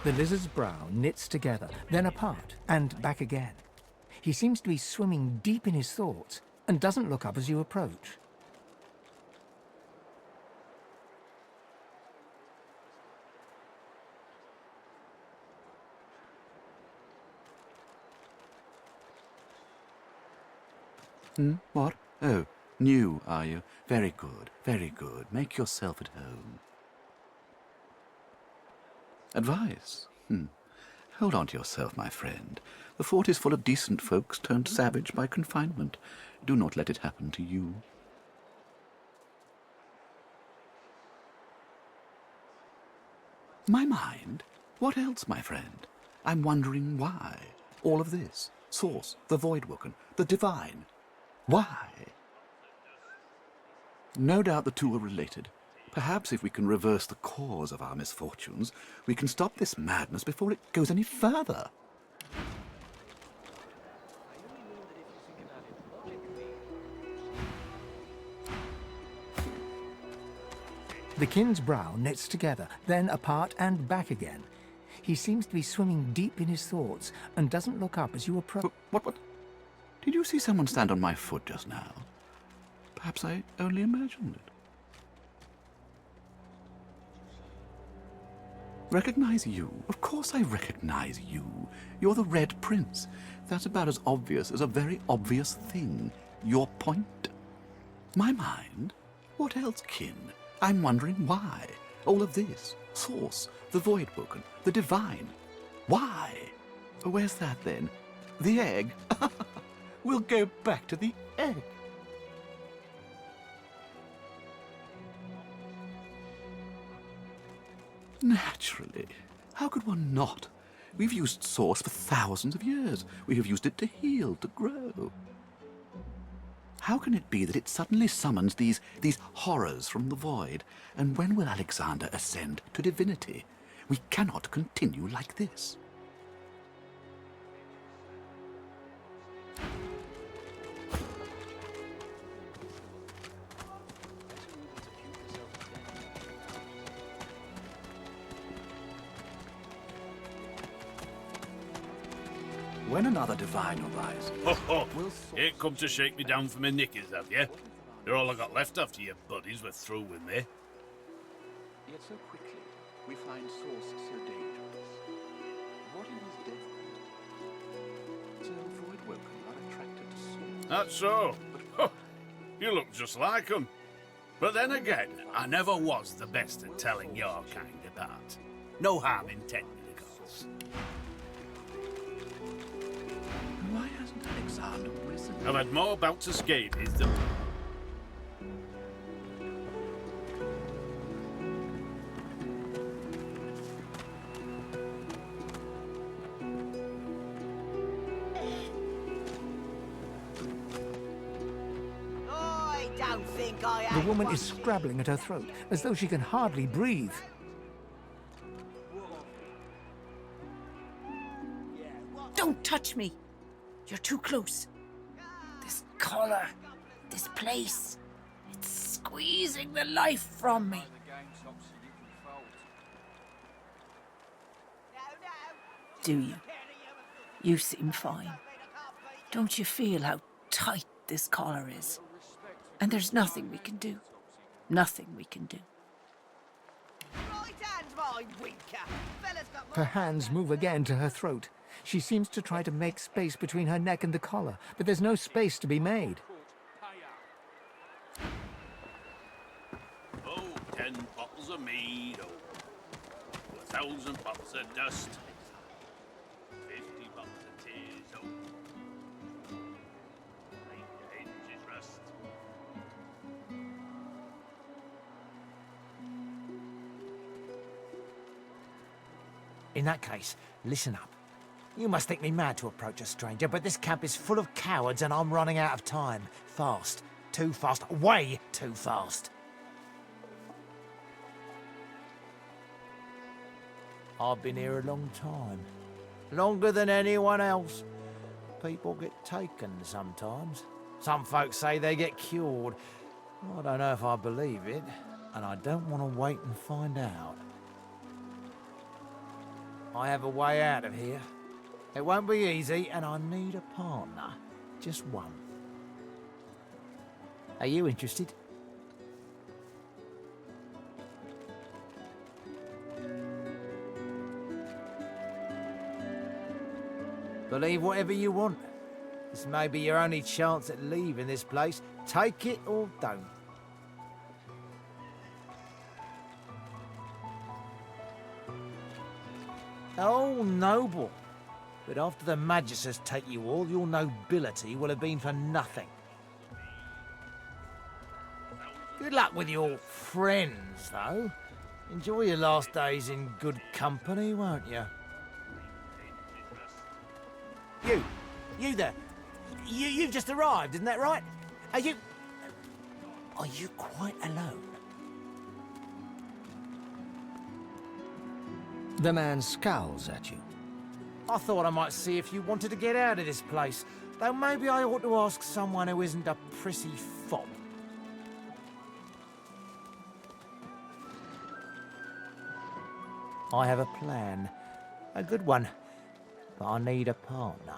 The lizard's brow knits together, then apart, and back again. He seems to be swimming deep in his thoughts and doesn't look up as you approach. What? Oh, new, are you? Very good, very good. Make yourself at home. Advice? Hold on to yourself, my friend. The fort is full of decent folks turned savage by confinement. Do not let it happen to you. My mind? What else, my friend? I'm wondering why. All of this. Source, the void-woken, the divine. Why? No doubt the two are related. Perhaps if we can reverse the cause of our misfortunes, we can stop this madness before it goes any further. The kin's brow knits together, then apart and back again. He seems to be swimming deep in his thoughts and doesn't look up as you approach. What? Did you see someone stand on my foot just now? Perhaps I only imagined it. Recognize you? Of course I recognize you. You're the Red Prince. That's about as obvious as a very obvious thing. Your point? My mind? What else, kin? I'm wondering why. All of this. Source, the void-woken, the divine. Why? Where's that then? The egg? We'll go back to the egg. Naturally. How could one not? We've used source for thousands of years. We have used it to heal, to grow. How can it be that it suddenly summons these horrors from the void? And when will Alexander ascend to divinity? We cannot continue like this. When another divine arises... Ho! Ain't come to shake me down for my knickers, have you? They're all I got left after your buddies were through with me. Yet so quickly we find source so dangerous. What in his death so void-woken are attracted to source? That's so. You look just like 'em. But then again, I never was the best at telling your kind apart. No harm intended, of course. Why hasn't Alexander risen? I've had more bouts of scabies than... The woman is scrabbling at her throat, as though she can hardly breathe. Don't touch me! You're too close. This collar, this place, it's squeezing the life from me. Do you? You seem fine. Don't you feel how tight this collar is? And there's nothing we can do. Nothing we can do. Her hands move again to her throat. She seems to try to make space between her neck and the collar, but there's no space to be made. Oh, 10 bottles of mead, 1,000 bottles of dust, 50 bottles of tears, make the hinges rust. In that case, listen up. You must think me mad to approach a stranger, but this camp is full of cowards and I'm running out of time. Fast. Too fast. Way too fast. I've been here a long time. Longer than anyone else. People get taken sometimes. Some folks say they get cured. I don't know if I believe it, and I don't want to wait and find out. I have a way out of here. It won't be easy, and I need a partner. Just one. Are you interested? Believe whatever you want. This may be your only chance at leaving this place. Take it or don't. Oh, noble. But after the magisters take you all, your nobility will have been for nothing. Good luck with your friends, though. Enjoy your last days in good company, won't you? You there. You've just arrived, isn't that right? Are you quite alone? The man scowls at you. I thought I might see if you wanted to get out of this place. Though maybe I ought to ask someone who isn't a prissy fop. I have a plan. A good one. But I need a partner.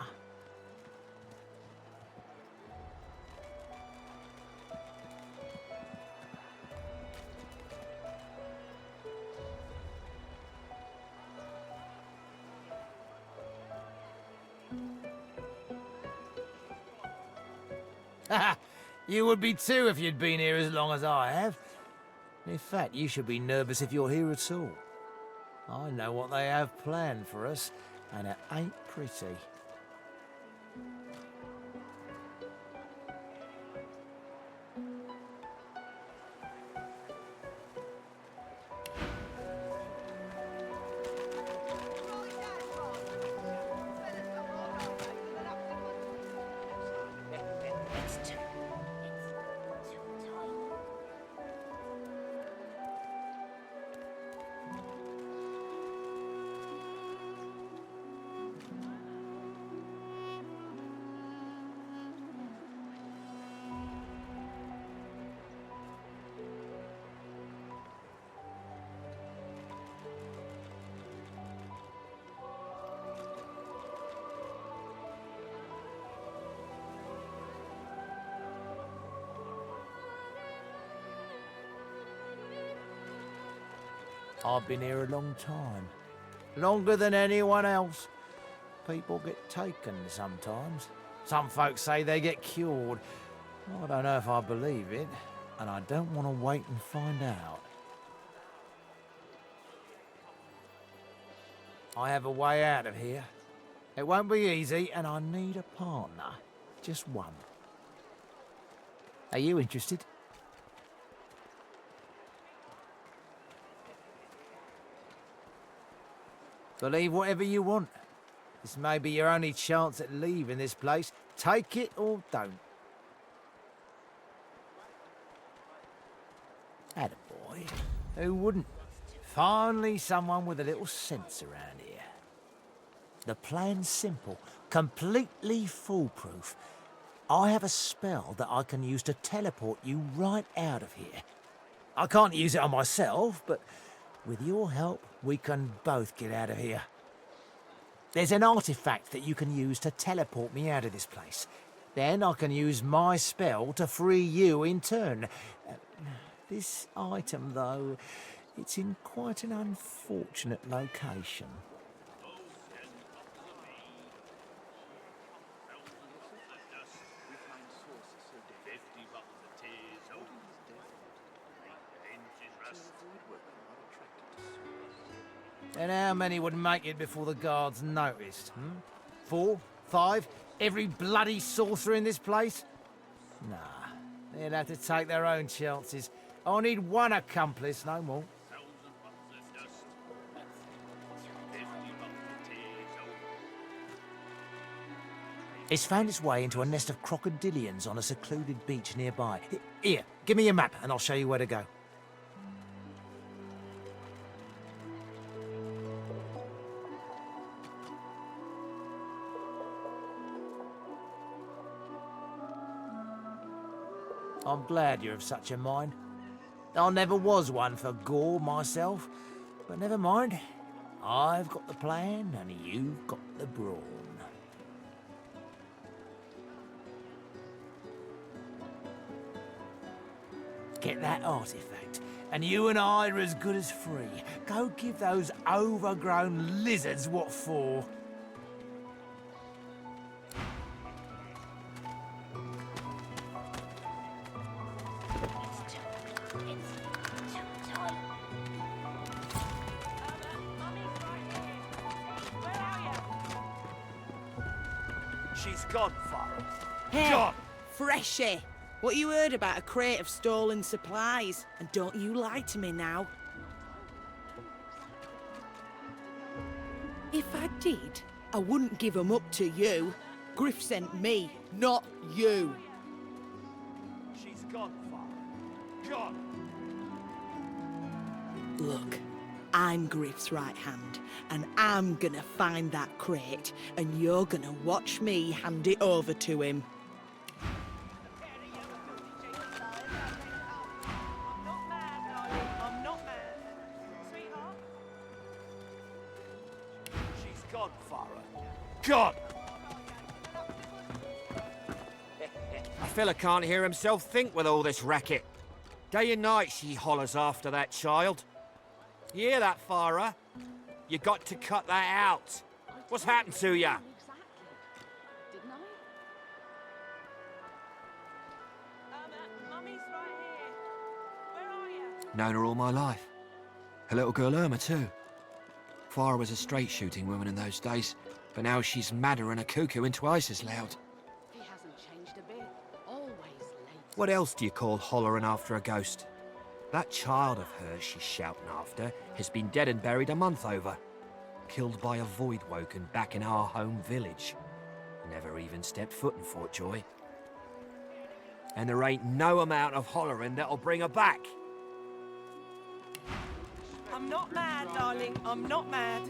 You would be too if you'd been here as long as I have. In fact, you should be nervous if you're here at all. I know what they have planned for us, and it ain't pretty. I've been here a long time. Longer than anyone else. People get taken sometimes. Some folks say they get cured. I don't know if I believe it, and I don't want to wait and find out. I have a way out of here. It won't be easy, and I need a partner. Just one. Are you interested? Believe whatever you want. This may be your only chance at leaving this place. Take it or don't. Attaboy. Who wouldn't? Finally someone with a little sense around here. The plan's simple, completely foolproof. I have a spell that I can use to teleport you right out of here. I can't use it on myself, but with your help, we can both get out of here. There's an artifact that you can use to teleport me out of this place. Then I can use my spell to free you in turn. This item, though, it's in quite an unfortunate location. And how many would make it before the guards noticed? 4? 5? Every bloody sorcerer in this place? Nah, they'd have to take their own chances. I need one accomplice, no more. It's found its way into a nest of crocodilians on a secluded beach nearby. Here, give me a map and I'll show you where to go. I'm glad you're of such a mind. I never was one for gore myself, but never mind. I've got the plan and you've got the brawn. Get that artifact, and you and I are as good as free. Go give those overgrown lizards what for. She's gone, Farrell. Hey, Gone! Freshie! What you heard about a crate of stolen supplies? And don't you lie to me now. If I did, I wouldn't give 'em up to you. Griff sent me, not you. She's gone, Farrell. Gone! Look, I'm Griff's right hand, and I'm gonna find that crate, and you're gonna watch me hand it over to him. She's gone, Farrell. Gone! A fella can't hear himself think with all this racket. Day and night she hollers after that child. You hear that, Farah? You got to cut that out. What's happened to ya? Didn't I? Mummy's right here. Where are you? Known her all my life. Her little girl Irma, too. Farah was a straight-shooting woman in those days, but now she's madder than a cuckoo and twice as loud. He hasn't changed a bit. Always late. What else do you call hollering after a ghost? That child of hers she's shouting after has been dead and buried a month over. Killed by a void woken back in our home village. Never even stepped foot in Fort Joy. And there ain't no amount of hollering that'll bring her back. I'm not mad, darling. I'm not mad.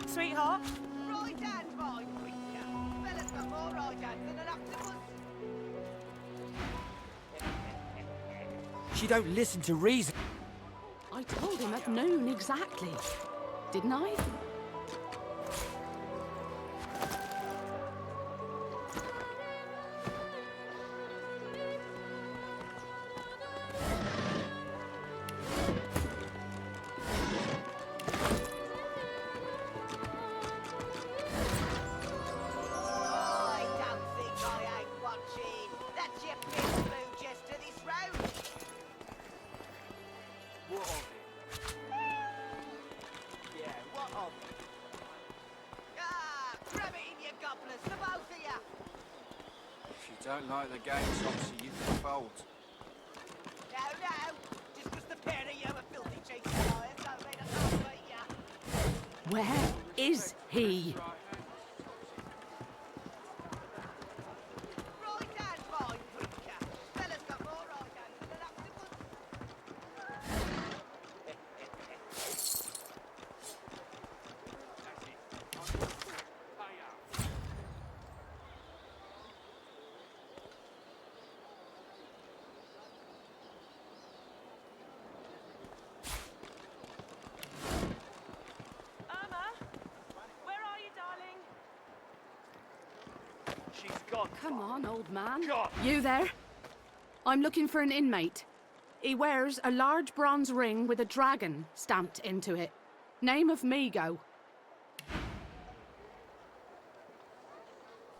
Sweetheart? Right hand, my creature. Fella's got more right hands than an octopus. She don't listen to reason. I told him at noon exactly. Didn't I? I don't think I ain't watching. That's your big blue just to this road. What of it? Yeah, what of it? Ah, grab it in, you gobblers, the both of you. If you don't like the game, Topsy, you can fold. No, just 'cause the pair of you are filthy cheeks and liars don't mean I can't beat ya. Where is he? Right hand, my creature. Fella's got more right hands than an octopus. Irma? Where are you, darling? She's gone. Come on, old man. God. You there? I'm looking for an inmate. He wears a large bronze ring with a dragon stamped into it. Name of Migo.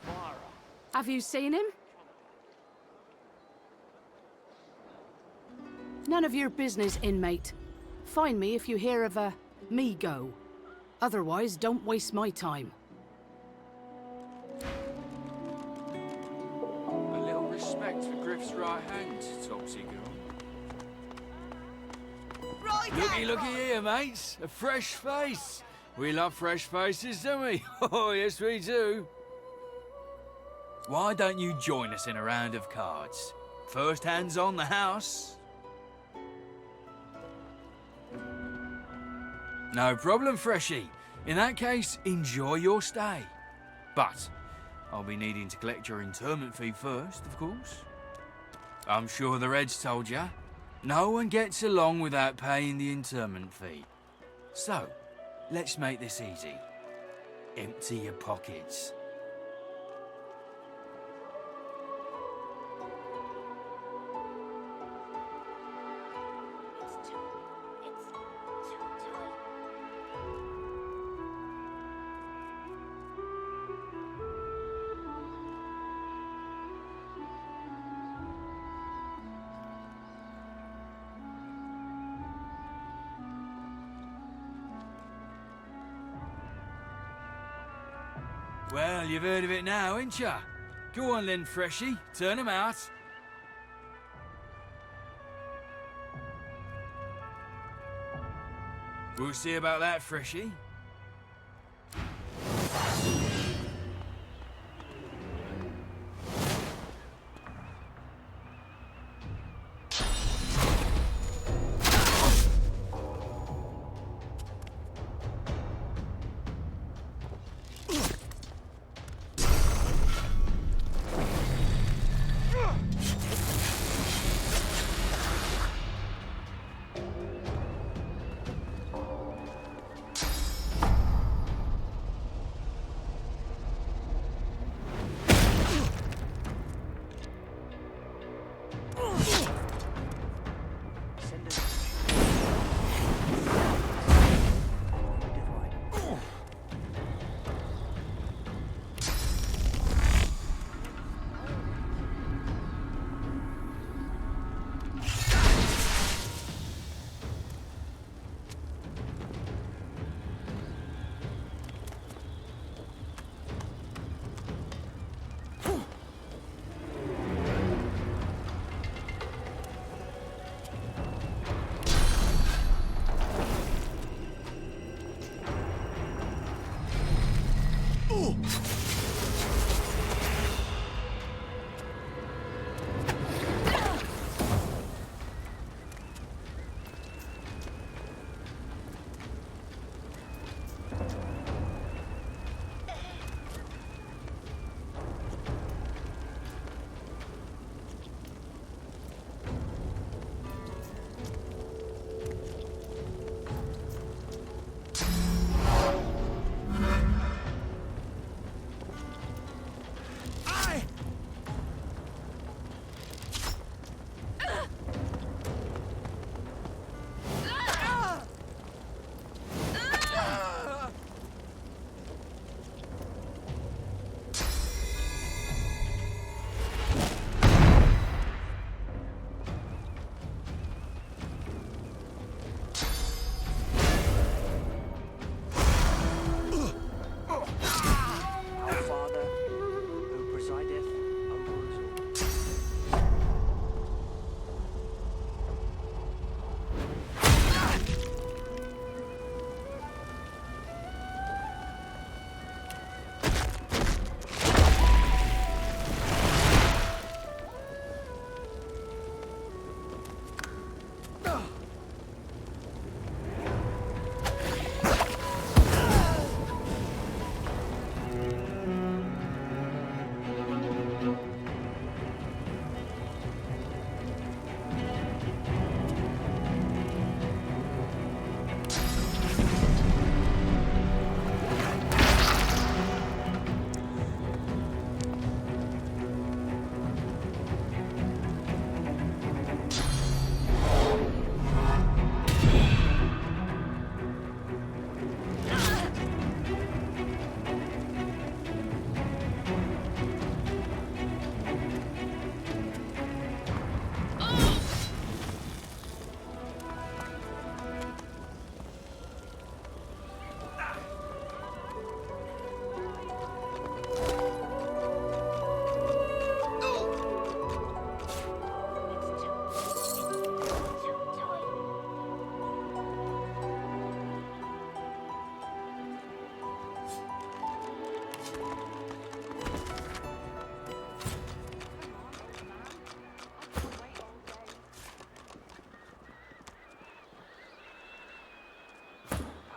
Farrah. Have you seen him? None of your business, inmate. Find me if you hear of a Migo. Otherwise, don't waste my time. A little respect for Griff's right hand, Topsy girl. Right Looky, hand, looky right. here, mates. A fresh face. We love fresh faces, don't we? Oh, yes, we do. Why don't you join us in a round of cards? First hands on the house. No problem, Freshie. In that case, enjoy your stay. But I'll be needing to collect your interment fee first, of course. I'm sure the Reds told ya. No one gets along without paying the interment fee. So, let's make this easy. Empty your pockets. Well, you've heard of it now, ain't ya? Go on then, Freshie. Turn 'em out. We'll see about that, Freshie.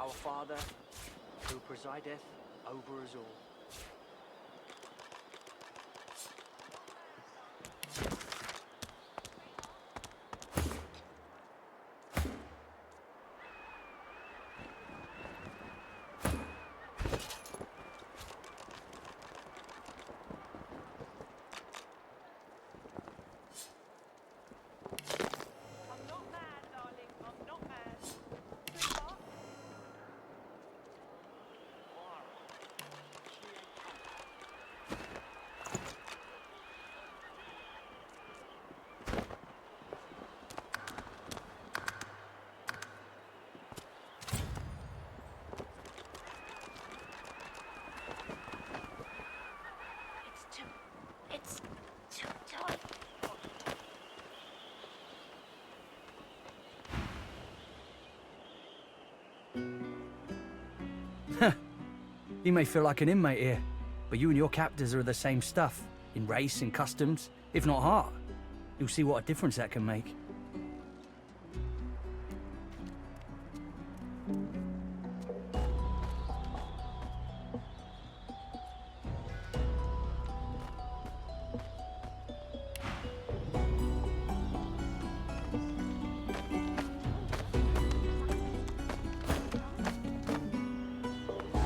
Our Father, who presideth over us all. You may feel like an inmate here, but you and your captors are the same stuff, in race and customs, if not heart. You'll see what a difference that can make.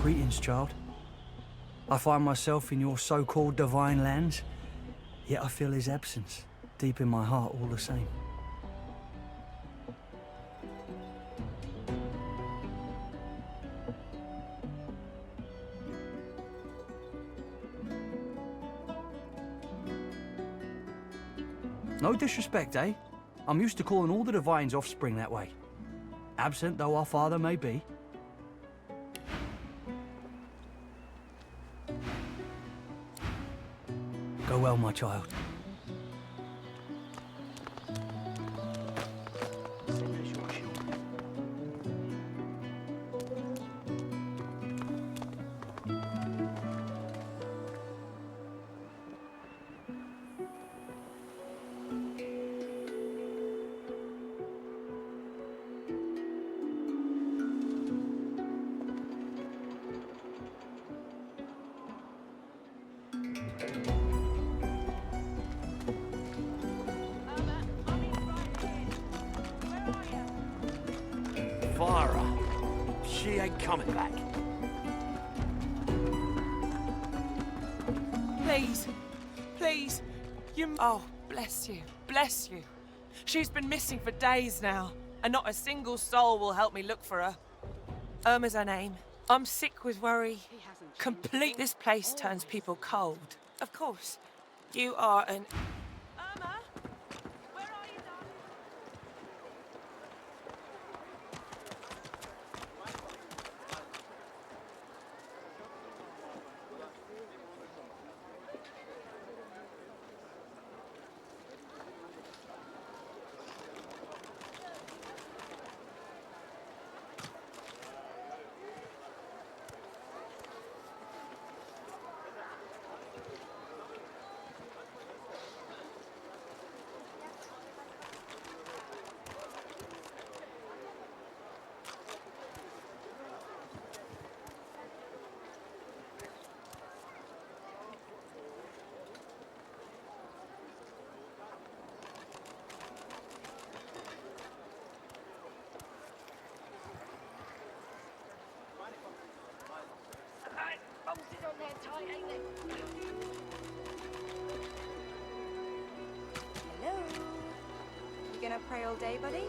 Greetings, child. I find myself in your so-called divine lands, yet I feel his absence deep in my heart all the same. No disrespect, eh? I'm used to calling all the divine's offspring that way. Absent though our father may be. Go well, my child. She ain't coming back. Please, please, you... Oh, bless you, bless you. She's been missing for days now, and not a single soul will help me look for her. Irma's her name. I'm sick with worry. Complete. This place turns people cold. Of course, you are an... Irma? Where are you, darling? Hello? You gonna pray all day, buddy?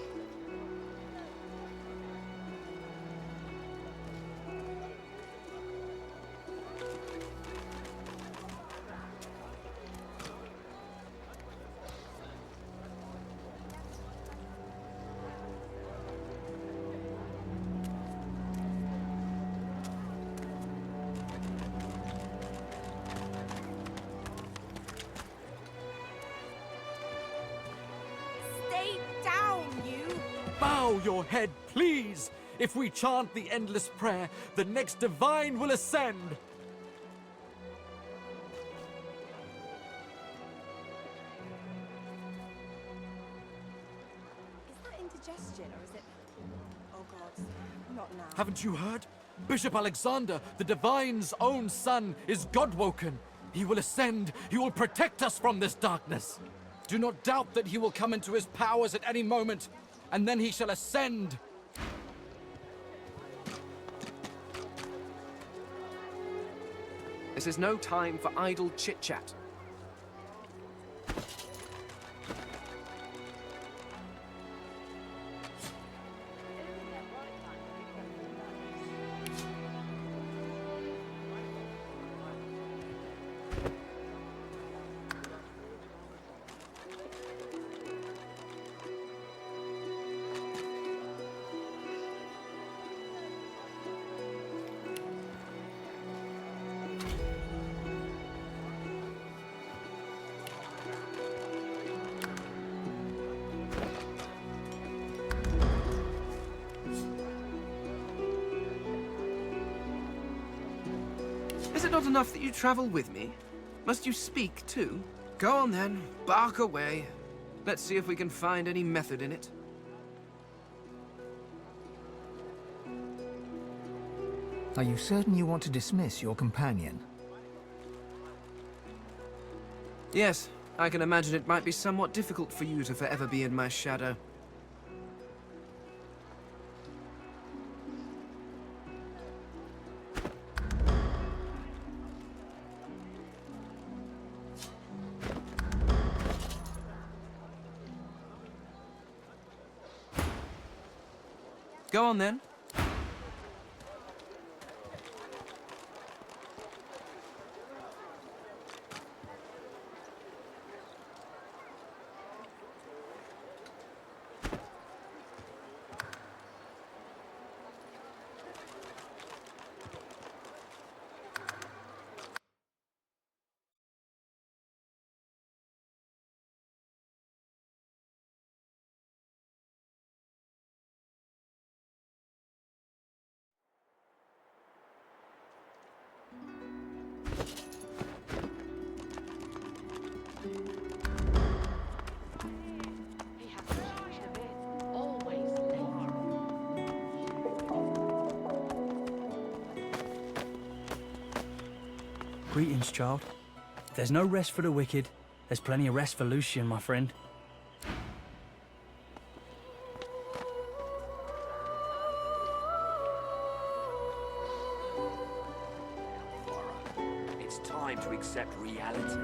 Bow your head, please! If we chant the endless prayer, the next divine will ascend! Is that indigestion, or is it... Oh God, not now. Haven't you heard? Bishop Alexander, the divine's own son, is God-woken. He will ascend. He will protect us from this darkness. Do not doubt that he will come into his powers at any moment, and then he shall ascend. This is no time for idle chit-chat. Is it not enough that you travel with me? Must you speak too? Go on then, bark away. Let's see if we can find any method in it. Are you certain you want to dismiss your companion? Yes, I can imagine it might be somewhat difficult for you to forever be in my shadow. Go on then. Greetings, child. If there's no rest for the wicked, there's plenty of rest for Lucian, my friend. It's time to accept reality.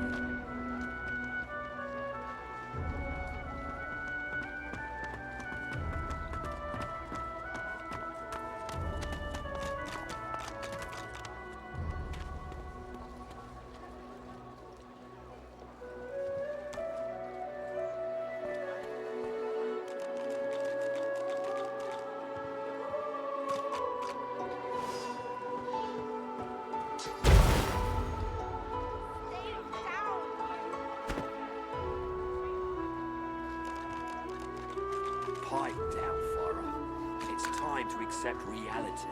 Pipe down, Farah. It's time to accept reality.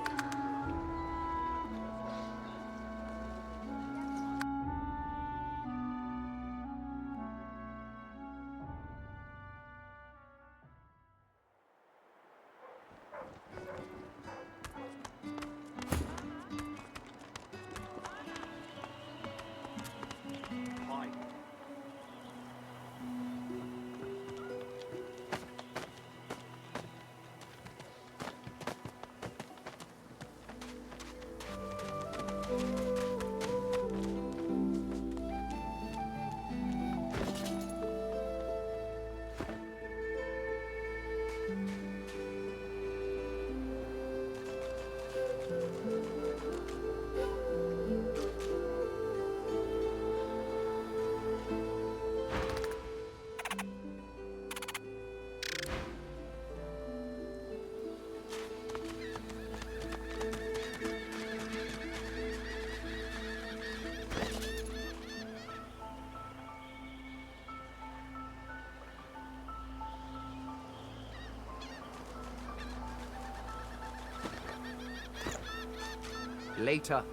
Later.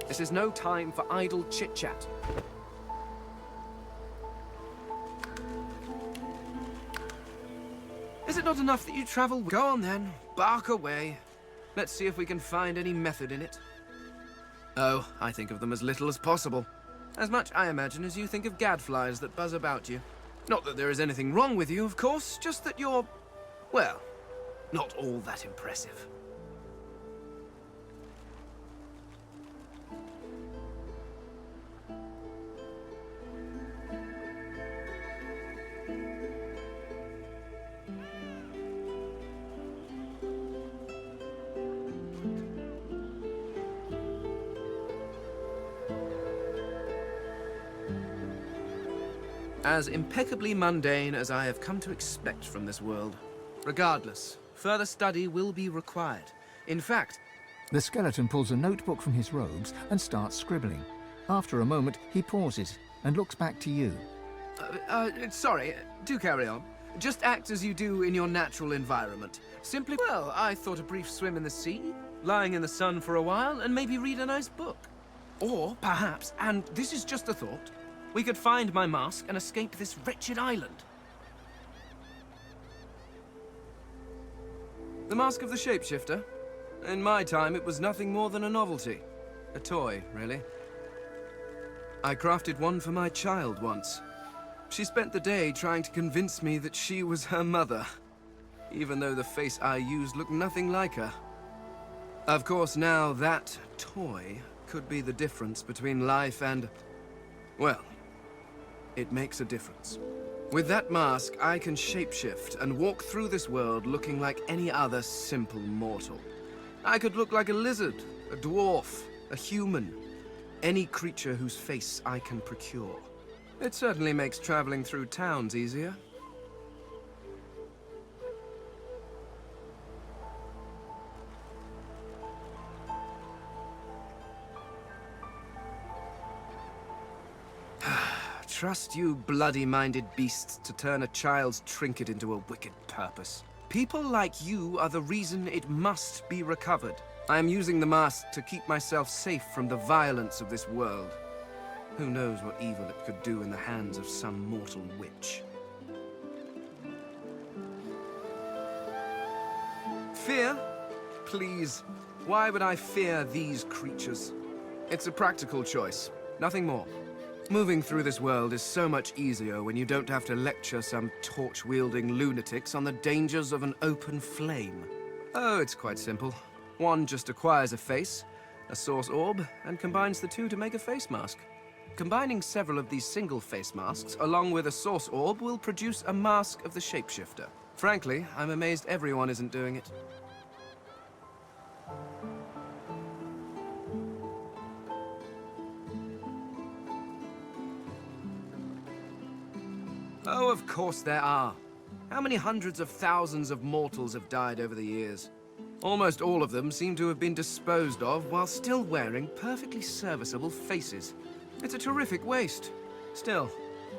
This is no time for idle chit-chat. Is it not enough that you travel? Go on then, bark away. Let's see if we can find any method in it. Oh, I think of them as little as possible. As much, I imagine, as you think of gadflies that buzz about you. Not that there is anything wrong with you, of course, just that you're, well, not all that impressive. As impeccably mundane as I have come to expect from this world. Regardless, further study will be required. In fact... The skeleton pulls a notebook from his robes and starts scribbling. After a moment, he pauses and looks back to you. Sorry, do carry on. Just act as you do in your natural environment. Simply, well, I thought a brief swim in the sea, lying in the sun for a while, and maybe read a nice book. Or perhaps, and this is just a thought, we could find my mask and escape this wretched island. The mask of the shapeshifter? In my time, it was nothing more than a novelty. A toy, really. I crafted one for my child once. She spent the day trying to convince me that she was her mother, even though the face I used looked nothing like her. Of course, now that toy could be the difference between life and... well, it makes a difference. With that mask, I can shapeshift and walk through this world looking like any other simple mortal. I could look like a lizard, a dwarf, a human, any creature whose face I can procure. It certainly makes traveling through towns easier. Trust you bloody-minded beasts to turn a child's trinket into a wicked purpose. People like you are the reason it must be recovered. I am using the mask to keep myself safe from the violence of this world. Who knows what evil it could do in the hands of some mortal witch. Fear? Please. Why would I fear these creatures? It's a practical choice, nothing more. Moving through this world is so much easier when you don't have to lecture some torch-wielding lunatics on the dangers of an open flame. Oh, it's quite simple. One just acquires a face, a source orb, and combines the two to make a face mask. Combining several of these single face masks along with a source orb will produce a mask of the shapeshifter. Frankly, I'm amazed everyone isn't doing it. Oh, of course there are. How many hundreds of thousands of mortals have died over the years? Almost all of them seem to have been disposed of while still wearing perfectly serviceable faces. It's a terrific waste. Still,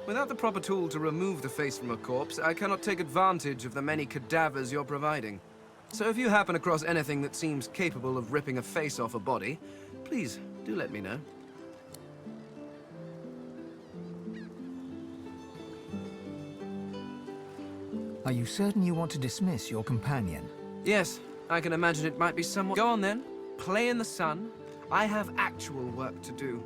without the proper tool to remove the face from a corpse, I cannot take advantage of the many cadavers you're providing. So if you happen across anything that seems capable of ripping a face off a body, please do let me know. Are you certain you want to dismiss your companion? Yes, I can imagine it might be somewhat... Go on then, play in the sun. I have actual work to do.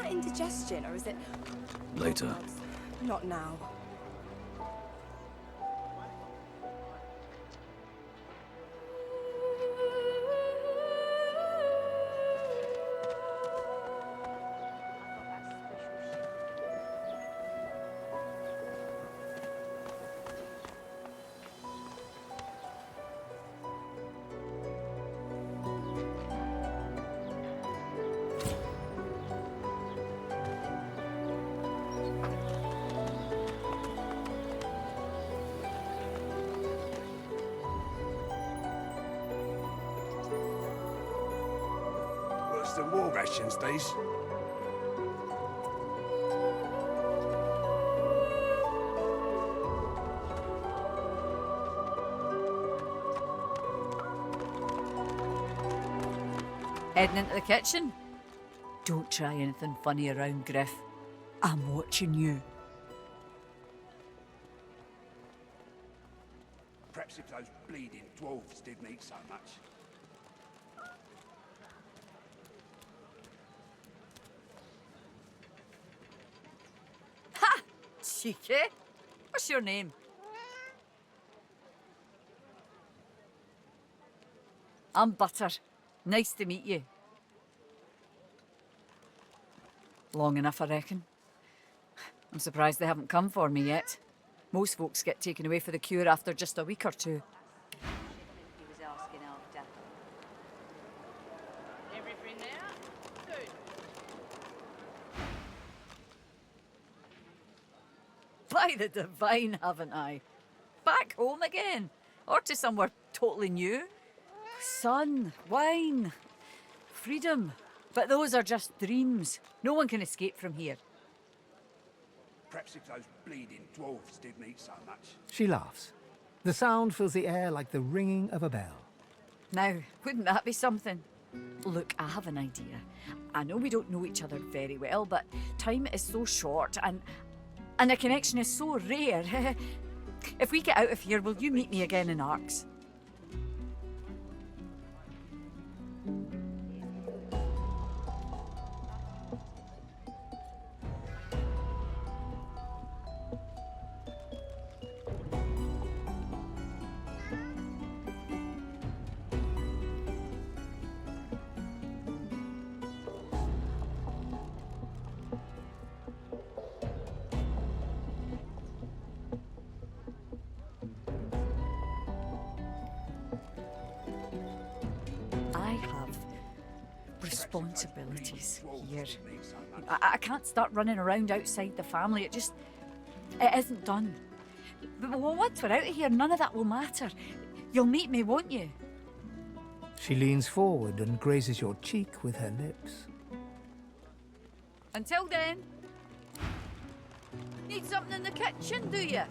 Indigestion, or is it... Later. Not now. than war rations, these. Heading into the kitchen? Don't try anything funny around, Griff. I'm watching you. Perhaps if those bleeding dwarves didn't eat so much. Ha! Cheeky. What's your name? I'm Butter. Nice to meet you. Long enough, I reckon. I'm surprised they haven't come for me yet. Most folks get taken away for the cure after just a week or two. He was asking after. Everything there? Good. By the divine, haven't I? Back home again. Or to somewhere totally new. Sun, wine, freedom. But those are just dreams. No one can escape from here. Perhaps if those bleeding dwarves didn't eat so much. She laughs. The sound fills the air like the ringing of a bell. Now, wouldn't that be something? Look, I have an idea. I know we don't know each other very well, but time is so short and a connection is so rare. If we get out of here, will you meet me again in Arks? Responsibilities here. I can't start running around outside the family. It isn't done. But once we're out of here, none of that will matter. You'll meet me, won't you? She leans forward and grazes your cheek with her lips. Until then, need something in the kitchen, do you?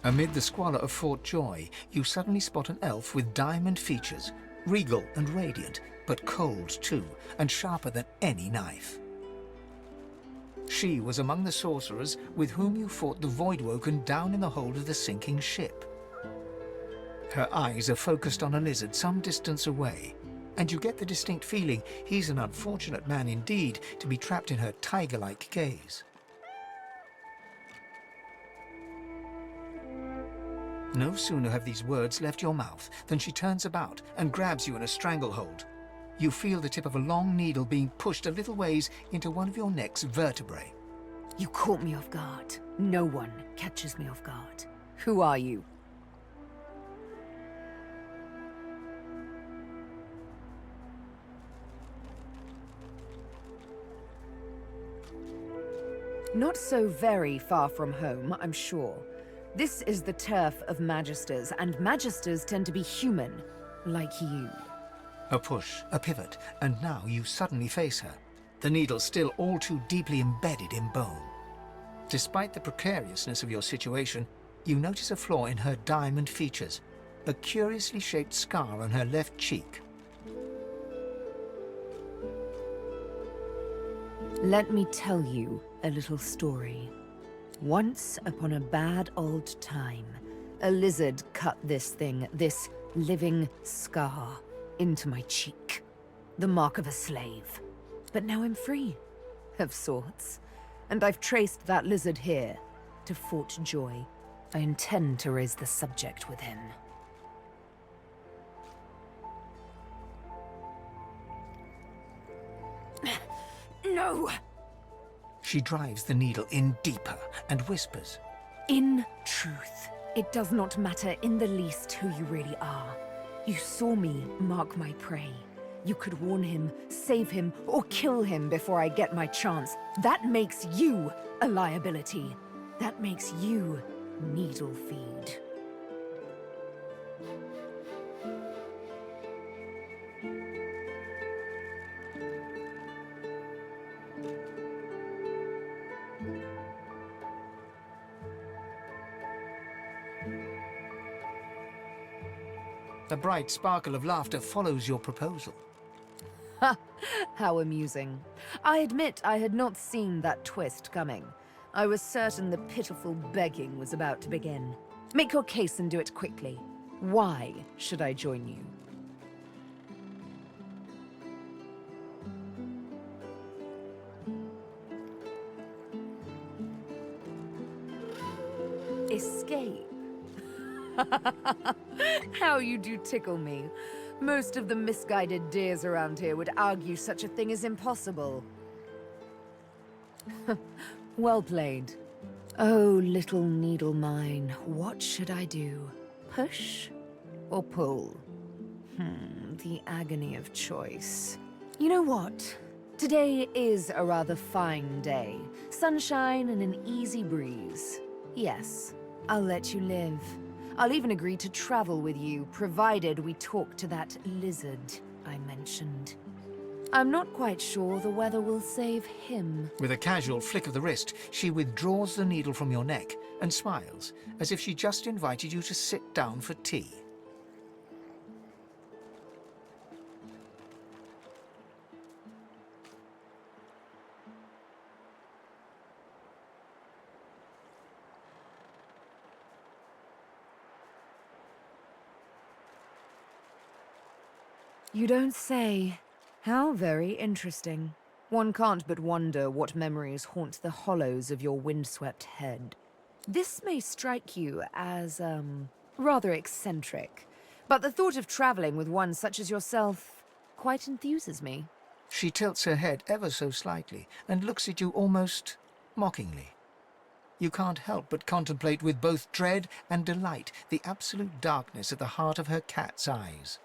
Amid the squalor of Fort Joy, you suddenly spot an elf with diamond features, regal and radiant, but cold too, and sharper than any knife. She was among the sorcerers with whom you fought the Voidwoken down in the hold of the sinking ship. Her eyes are focused on a lizard some distance away, and you get the distinct feeling he's an unfortunate man indeed to be trapped in her tiger-like gaze. No sooner have these words left your mouth than she turns about and grabs you in a stranglehold. You feel the tip of a long needle being pushed a little ways into one of your neck's vertebrae. You caught me off guard. No one catches me off guard. Who are you? Not so very far from home, I'm sure. This is the turf of magisters, and magisters tend to be human, like you. A push, a pivot, and now you suddenly face her, the needle still all too deeply embedded in bone. Despite the precariousness of your situation, you notice a flaw in her diamond features, a curiously shaped scar on her left cheek. Let me tell you a little story. Once upon a bad old time, a lizard cut this living scar, into my cheek. The mark of a slave. But now I'm free, of sorts. And I've traced that lizard here, to Fort Joy. I intend to raise the subject with him. No! She drives the needle in deeper and whispers. In truth, it does not matter in the least who you really are. You saw me mark my prey. You could warn him, save him, or kill him before I get my chance. That makes you a liability. That makes you needle feed. The bright sparkle of laughter follows your proposal. Ha! How amusing. I admit I had not seen that twist coming. I was certain the pitiful begging was about to begin. Make your case and do it quickly. Why should I join you? Escape. How you do tickle me. Most of the misguided dears around here would argue such a thing is impossible. Well played. Oh, little needle mine, what should I do? Push or pull? The agony of choice. You know what? Today is a rather fine day. Sunshine and an easy breeze. Yes, I'll let you live. I'll even agree to travel with you, provided we talk to that lizard I mentioned. I'm not quite sure the weather will save him. With a casual flick of the wrist, she withdraws the needle from your neck and smiles, as if she just invited you to sit down for tea. You don't say. How very interesting. One can't but wonder what memories haunt the hollows of your windswept head. This may strike you as, rather eccentric, but the thought of traveling with one such as yourself quite enthuses me. She tilts her head ever so slightly and looks at you almost mockingly. You can't help but contemplate with both dread and delight the absolute darkness at the heart of her cat's eyes.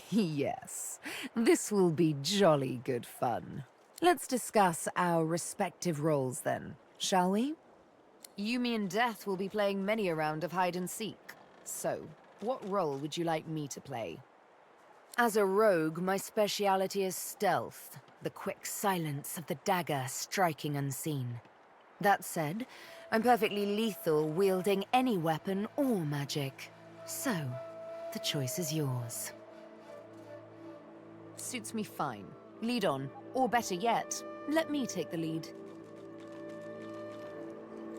Yes, this will be jolly good fun. Let's discuss our respective roles then, shall we? You, me, and Death will be playing many a round of hide and seek. So, what role would you like me to play? As a rogue, my speciality is stealth, the quick silence of the dagger striking unseen. That said, I'm perfectly lethal wielding any weapon or magic. So, the choice is yours. Suits me fine. Lead on, or better yet, let me take the lead.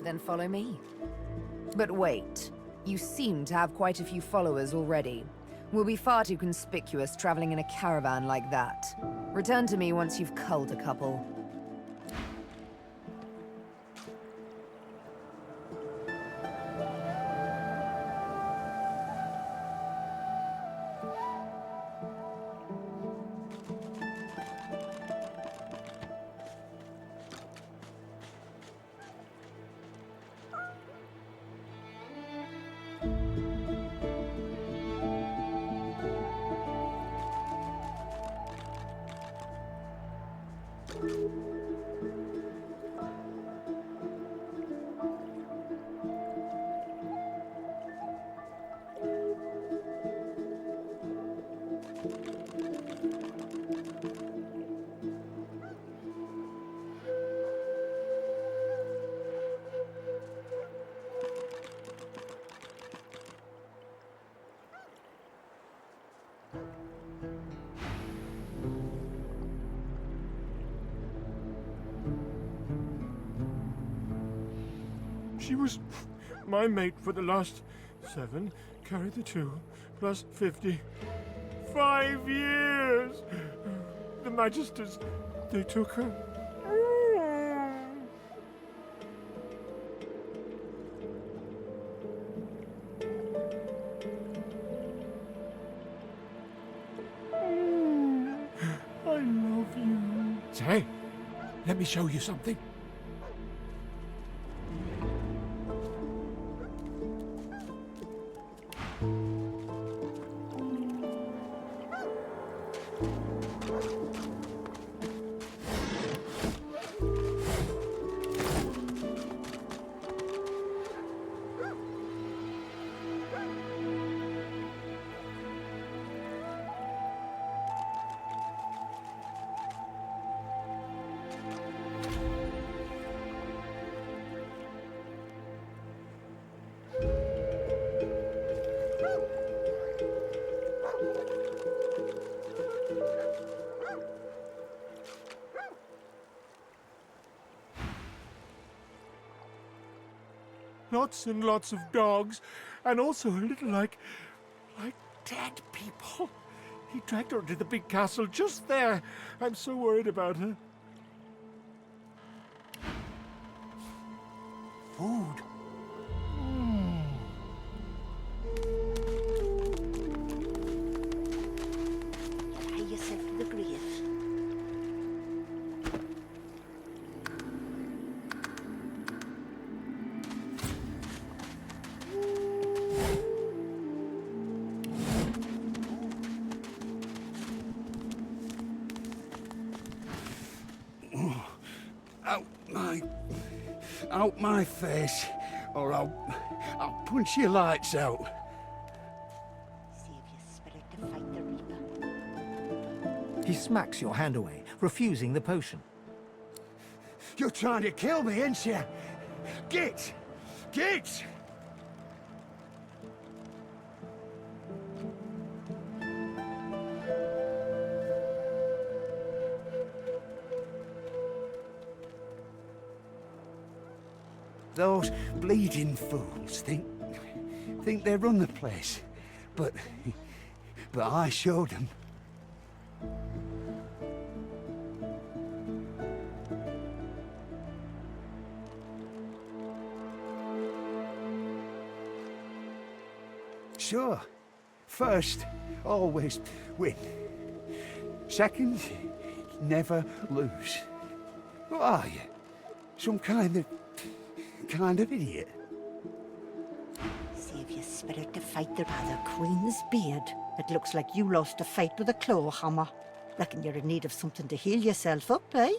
Then follow me. But wait, you seem to have quite a few followers already. We'll be far too conspicuous traveling in a caravan like that. Return to me once you've culled a couple. She was my mate for the last 7, carry the 2, plus 50. 5 years! The Magisters, they took her. I love you. Say, Let me show you something. Lots and lots of dogs, and also a little like dead people. He dragged her to the big castle just there. I'm so worried about her. Food. Tie yourself to the grave. Out my face, or I'll punch your lights out. Save your spirit to fight the Reaper. He smacks your hand away, refusing the potion. You're trying to kill me, ain't you? Get! Get! Those bleeding fools think they run the place, but I showed them. Sure, first, always win. Second, never lose. What are you? Some kind of idiot? Save your spirit to fight the Queen's beard. It looks like you lost a fight with a claw hammer. Reckon you're in need of something to heal yourself up, eh?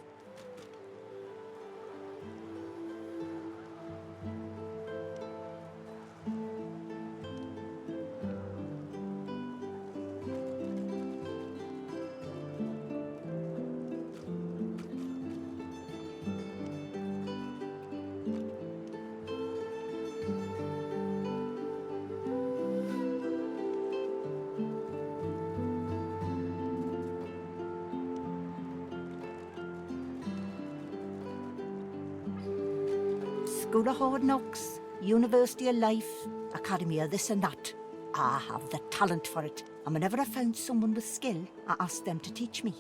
School of Hard Knocks, University of Life, Academy of this and that. I have the talent for it, and whenever I found someone with skill, I asked them to teach me.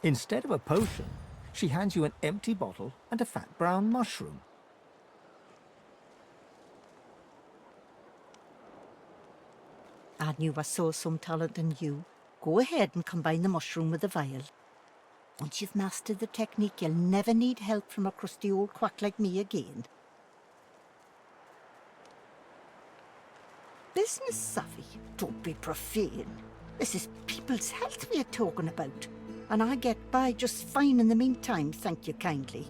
Instead of a potion, she hands you an empty bottle and a fat brown mushroom. I knew I saw some talent in you. Go ahead and combine the mushroom with the vial. Once you've mastered the technique, you'll never need help from a crusty old quack like me again. Business savvy? Don't be profane. This is people's health we're talking about. And I get by just fine in the meantime, thank you kindly.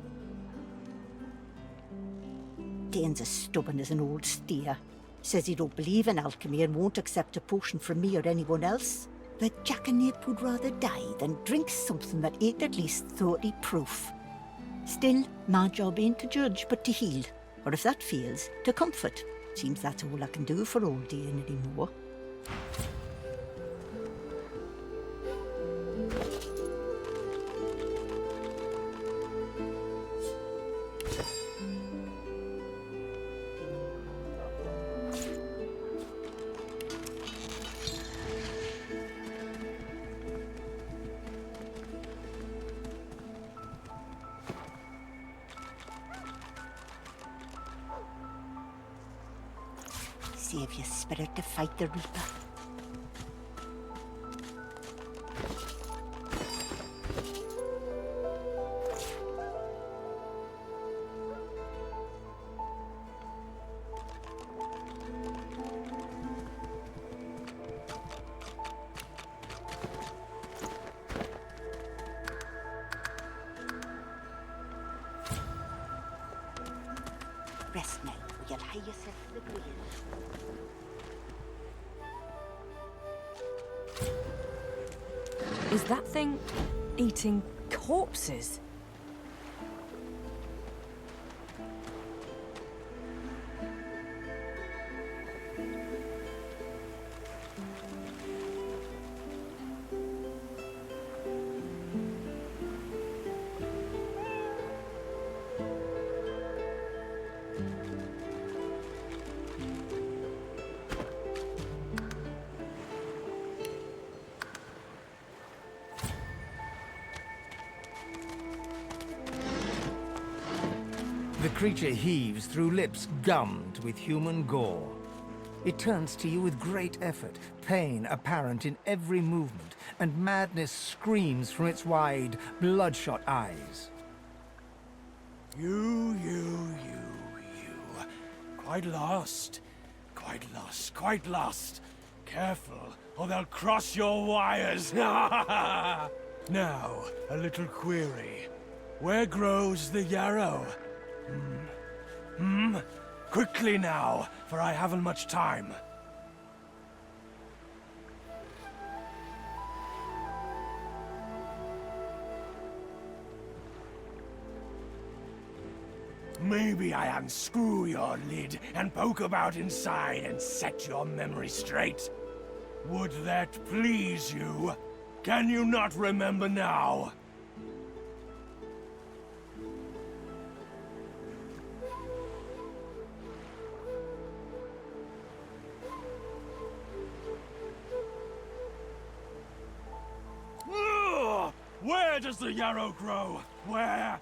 Dane's as stubborn as an old steer. Says he don't believe in alchemy and won't accept a potion from me or anyone else. But Jack and Nip would rather die than drink something that ain't at least 30 proof. Still, my job ain't to judge, but to heal. Or if that fails, to comfort. Seems that's all I can do for old Dean anymore. Save your spirit to fight the Reaper. Rest now, or you'll hire yourself to the grave. Is that thing eating corpses? The creature heaves through lips gummed with human gore. It turns to you with great effort, pain apparent in every movement, and madness screams from its wide, bloodshot eyes. You. Quite lost. Quite lost. Careful, or they'll cross your wires. Now, a little query. Where grows the yarrow? Quickly now, for I haven't much time. Maybe I unscrew your lid and poke about inside and set your memory straight. Would that please you? Can you not remember now? Where does the yarrow grow? Where?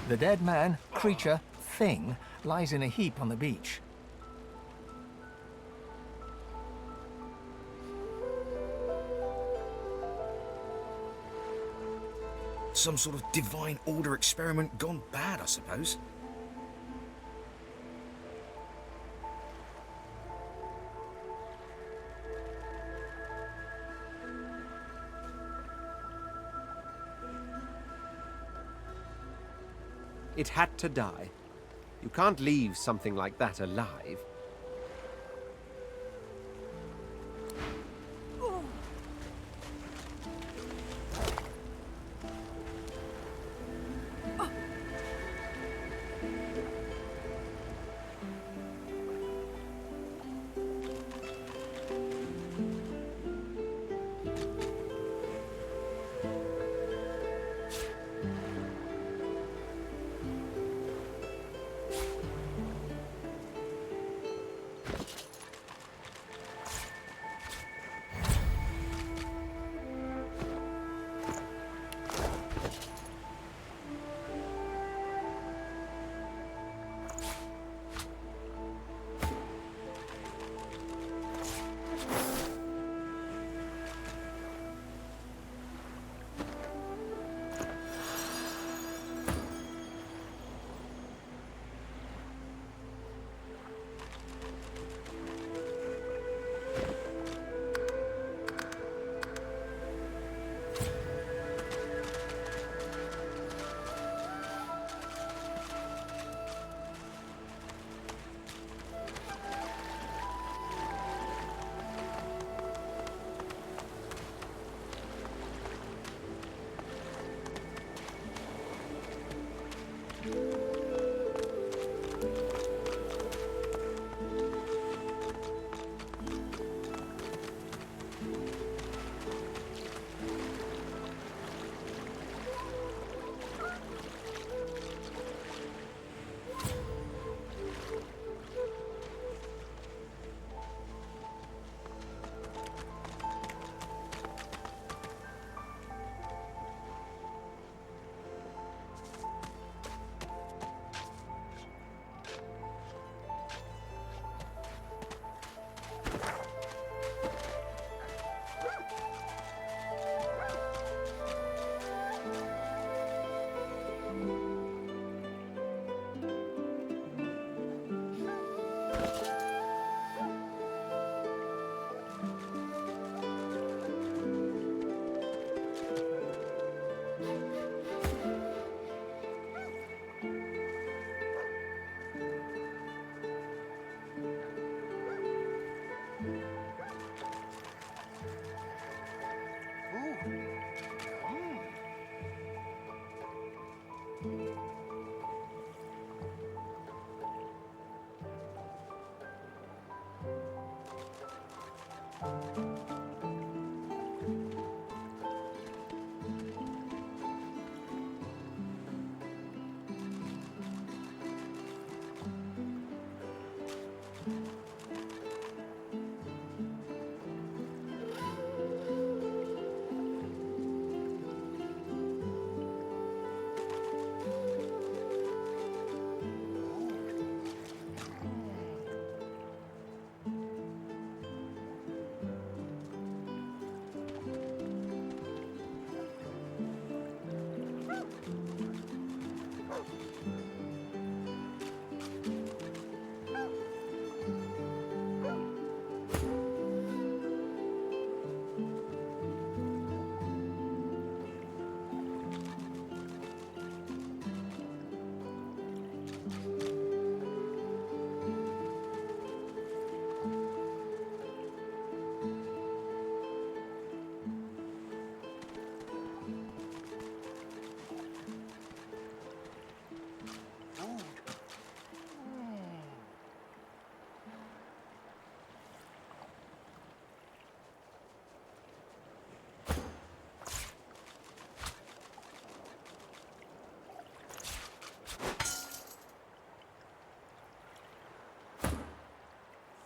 The dead man, creature, thing, lies in a heap on the beach. Some sort of divine order experiment gone bad, I suppose. It had to die. You can't leave something like that alive.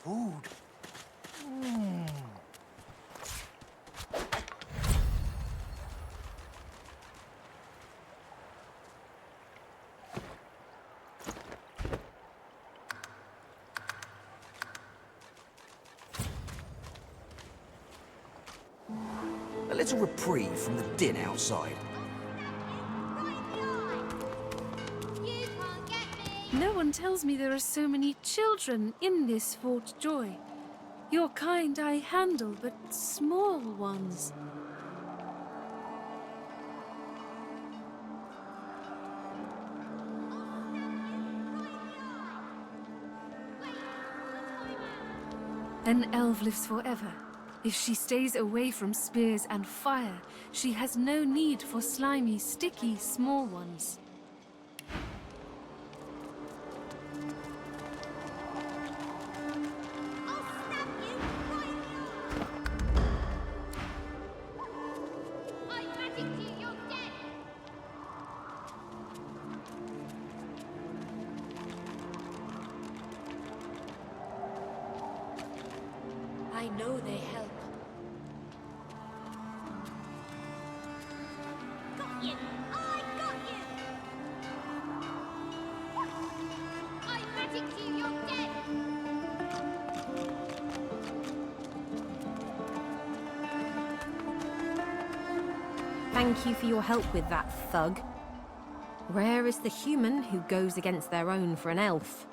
Food. A little reprieve from the din outside. No one tells me there are so many children in this Fort Joy. Your kind I handle, but small ones. An elf lives forever. If she stays away from spears and fire, she has no need for slimy, sticky, small ones. I know they help. Got you! I got you! I magicked you, you're dead! Thank you for your help with that, thug. Rare is the human who goes against their own for an elf.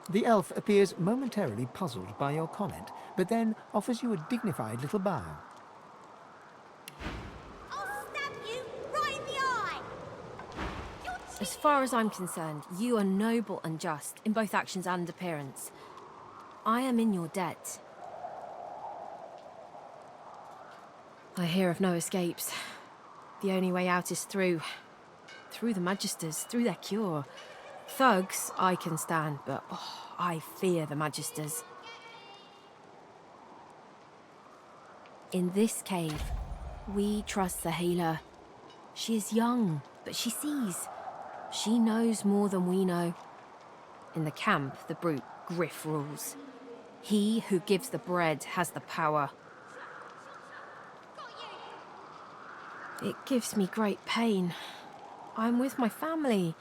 The elf appears momentarily puzzled by your comment, but then offers you a dignified little bow. As far as I'm concerned, you are noble and just in both actions and appearance. I am in your debt. I hear of no escapes. The only way out is through the Magisters, through their cure. Thugs I can stand, but I fear the Magisters. In this cave, we trust the healer. She is young, but she sees. She knows more than we know. In the camp, the brute Griff rules. He who gives the bread has the power. It gives me great pain. I'm with my family.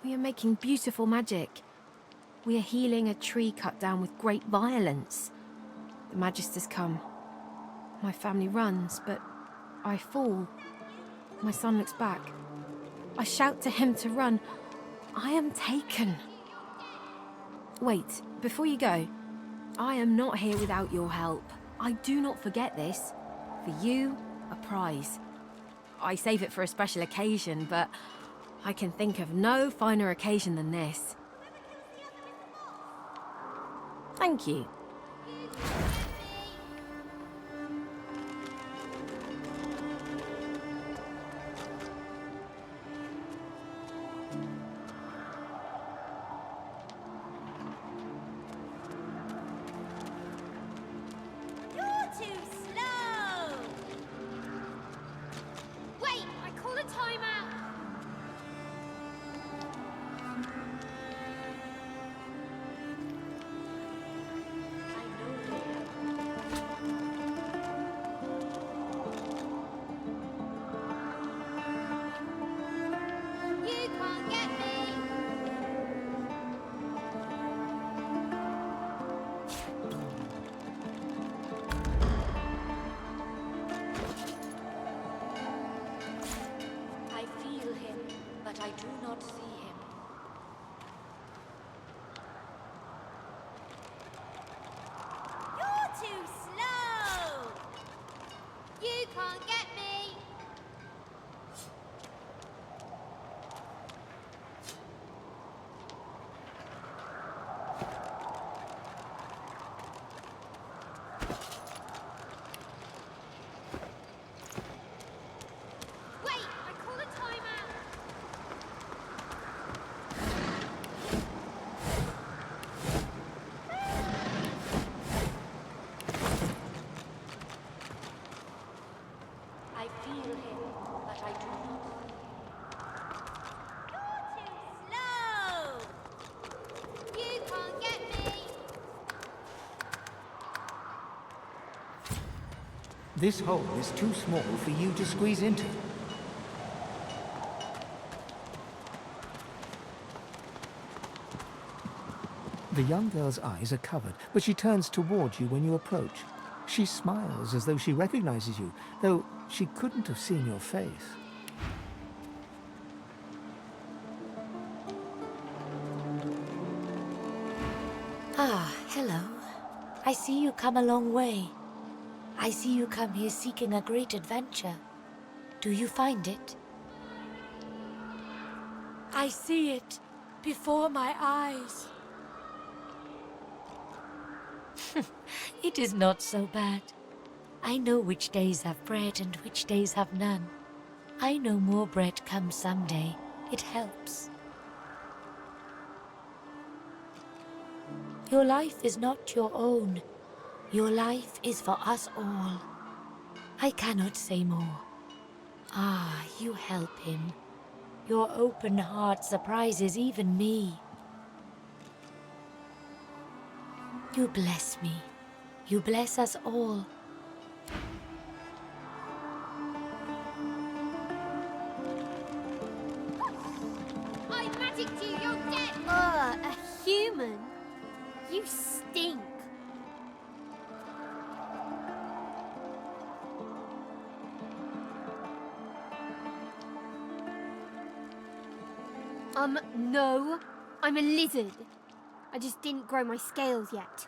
We are making beautiful magic. We are healing a tree cut down with great violence. The Magisters come. My family runs, but I fall. My son looks back. I shout to him to run. I am taken. Wait, before you go, I am not here without your help. I do not forget this. For you, a prize. I save it for a special occasion, but I can think of no finer occasion than this. Thank you. You're too slow! Wait, I call a timeout! but I do not see him. You're too slow! You can't get me! Wait, I call a timeout! I feel him, but I do not. You're too slow! You can't get me! This hole is too small for you to squeeze into. The young girl's eyes are covered, but she turns towards you when you approach. She smiles as though she recognizes you, though she couldn't have seen your face. Ah, hello. I see you come a long way. I see you come here seeking a great adventure. Do you find it? I see it before my eyes. It is not so bad. I know which days have bread and which days have none. I know more bread comes someday. It helps. Your life is not your own. Your life is for us all. I cannot say more. Ah, you help him. Your open heart surprises even me. You bless me. You bless us all. I magicked you, you're dead! A human? You stink. No. I'm a lizard. I just didn't grow my scales yet.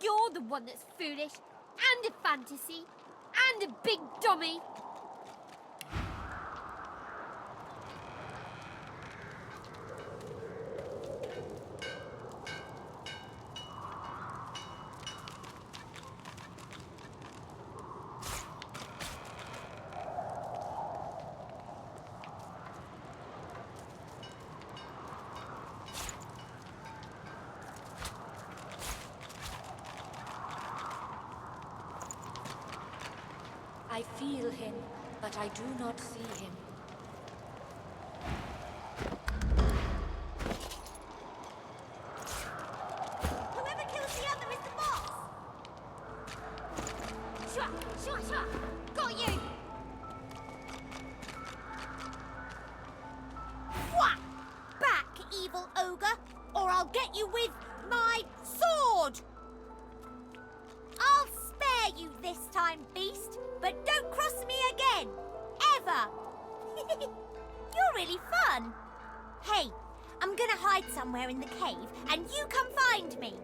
You're the one that's foolish, and a fantasy, and a big dummy. I feel him, but I do not see him. Whoever kills the other is the boss. Shua, shua, shua. Got you. Whack! Back, evil ogre, or I'll get you with my sword. I'll spare you this time, beast, but don't cross me again, ever. You're really fun. Hey, I'm gonna hide somewhere in the cave, and you come find me.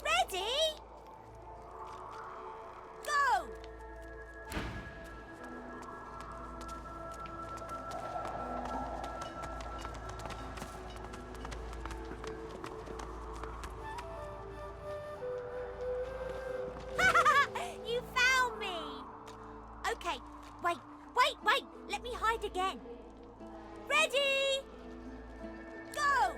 Ready? Go! You found me! Okay, wait. Let me hide again. Ready? Go!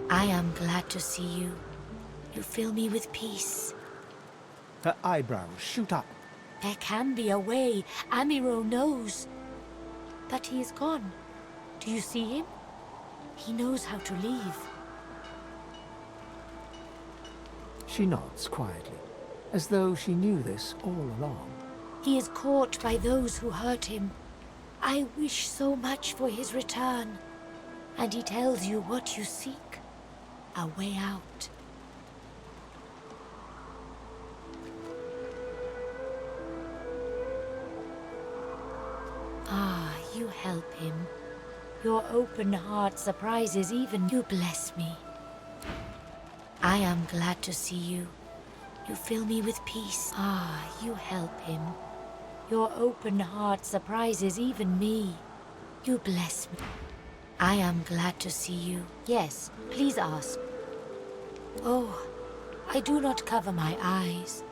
I am glad to see you. You fill me with peace. Her eyebrows shoot up. There can be a way. Amiro knows. But he is gone. Do you see him? He knows how to leave. She nods quietly, as though she knew this all along. He is caught by those who hurt him. I wish so much for his return. And he tells you what you seek. A way out. Ah, you help him. Your open heart surprises even you. Bless me. I am glad to see you. You fill me with peace. Ah, you help him. Your open heart surprises even me. You bless me. I am glad to see you. Yes, please ask. Oh, I do not cover my eyes.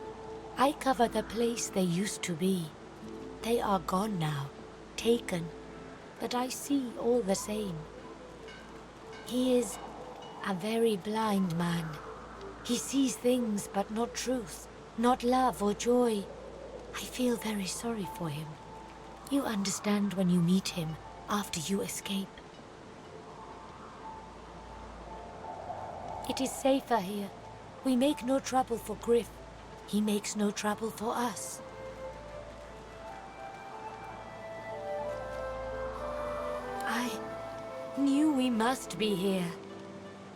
I cover the place they used to be. They are gone now, taken, but I see all the same. He is a very blind man. He sees things but not truth, not love or joy. I feel very sorry for him. You understand when you meet him after you escape. It is safer here. We make no trouble for Griff. He makes no trouble for us. I knew we must be here.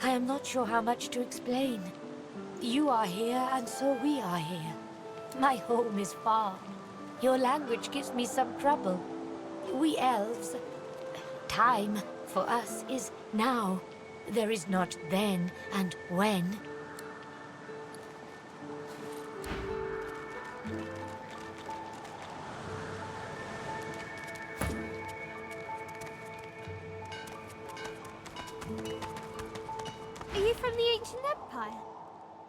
I am not sure how much to explain. You are here, and so we are here. My home is far. Your language gives me some trouble. We elves... Time, for us, is now. There is not then and when. Are you from the ancient empire?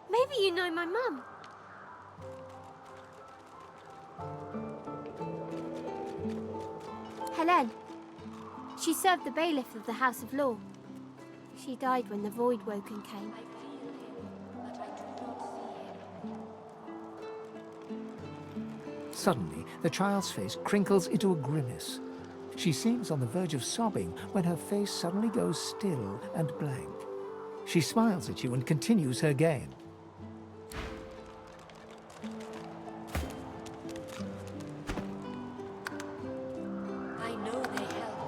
Maybe you know my mum. Helen. She served the bailiff of the House of Law. She died when the Voidwoken came. Suddenly, the child's face crinkles into a grimace. She seems on the verge of sobbing when her face suddenly goes still and blank. She smiles at you and continues her game. I know they help.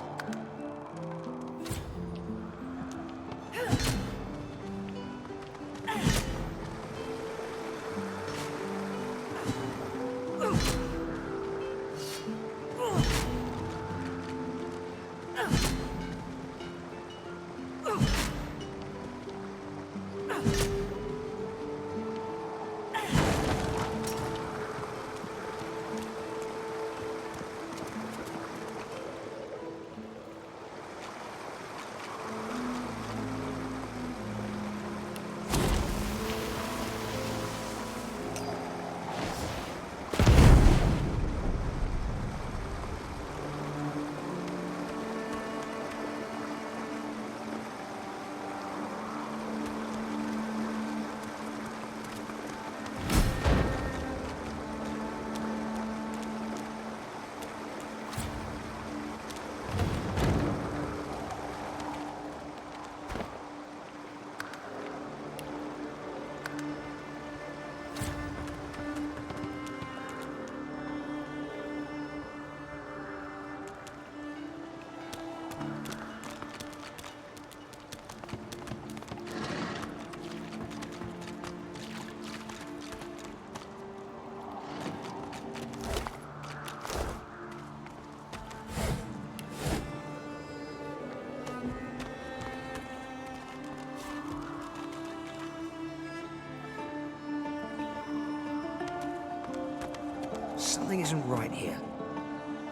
Something isn't right here.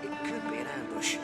It could be an ambush.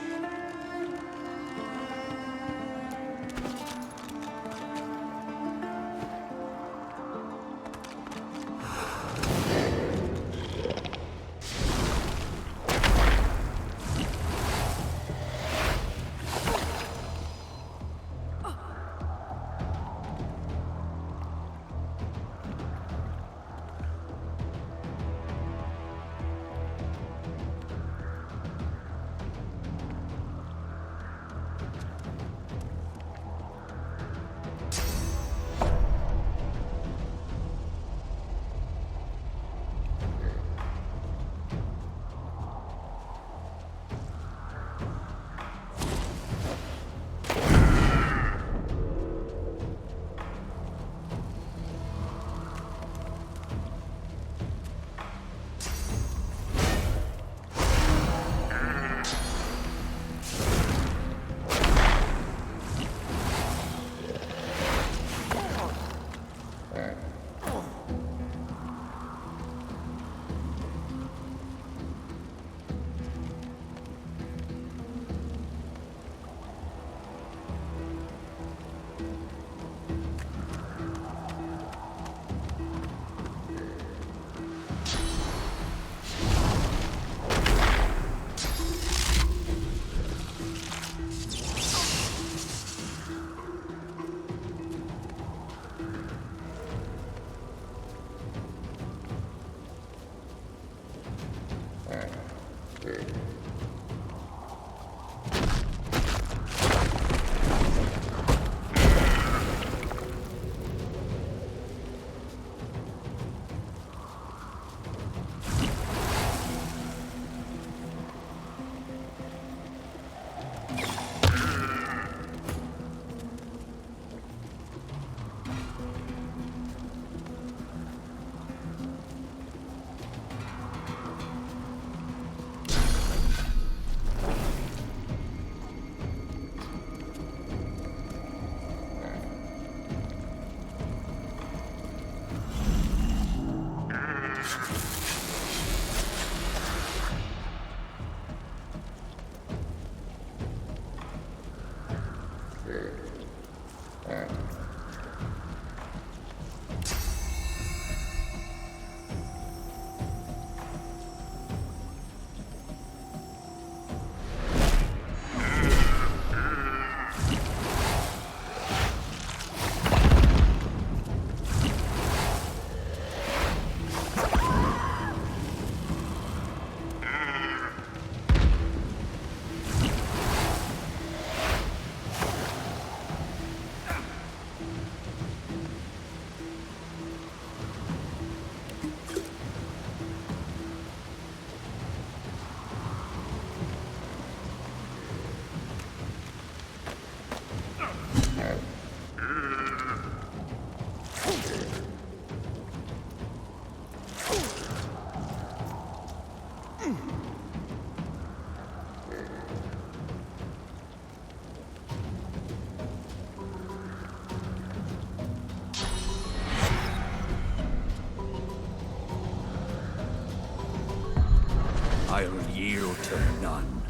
I'll yield to none.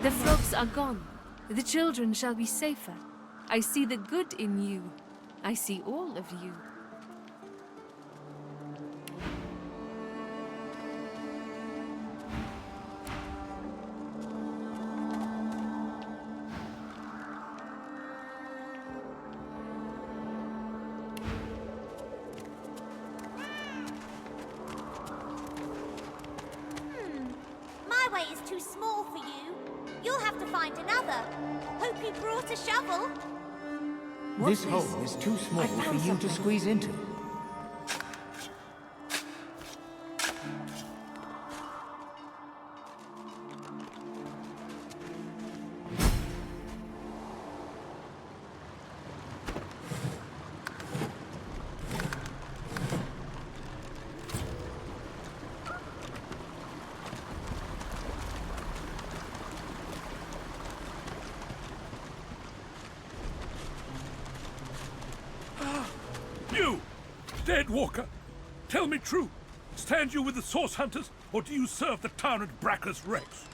The frogs are gone. The children shall be safer. I see the good in you. I see all of you. pathway is too small for you. You'll have to find another. Hope you brought a shovel. This hole is too small for you to squeeze into. You, dead walker, tell me true. Stand you with the source hunters, or do you serve the town at Brackus Rex?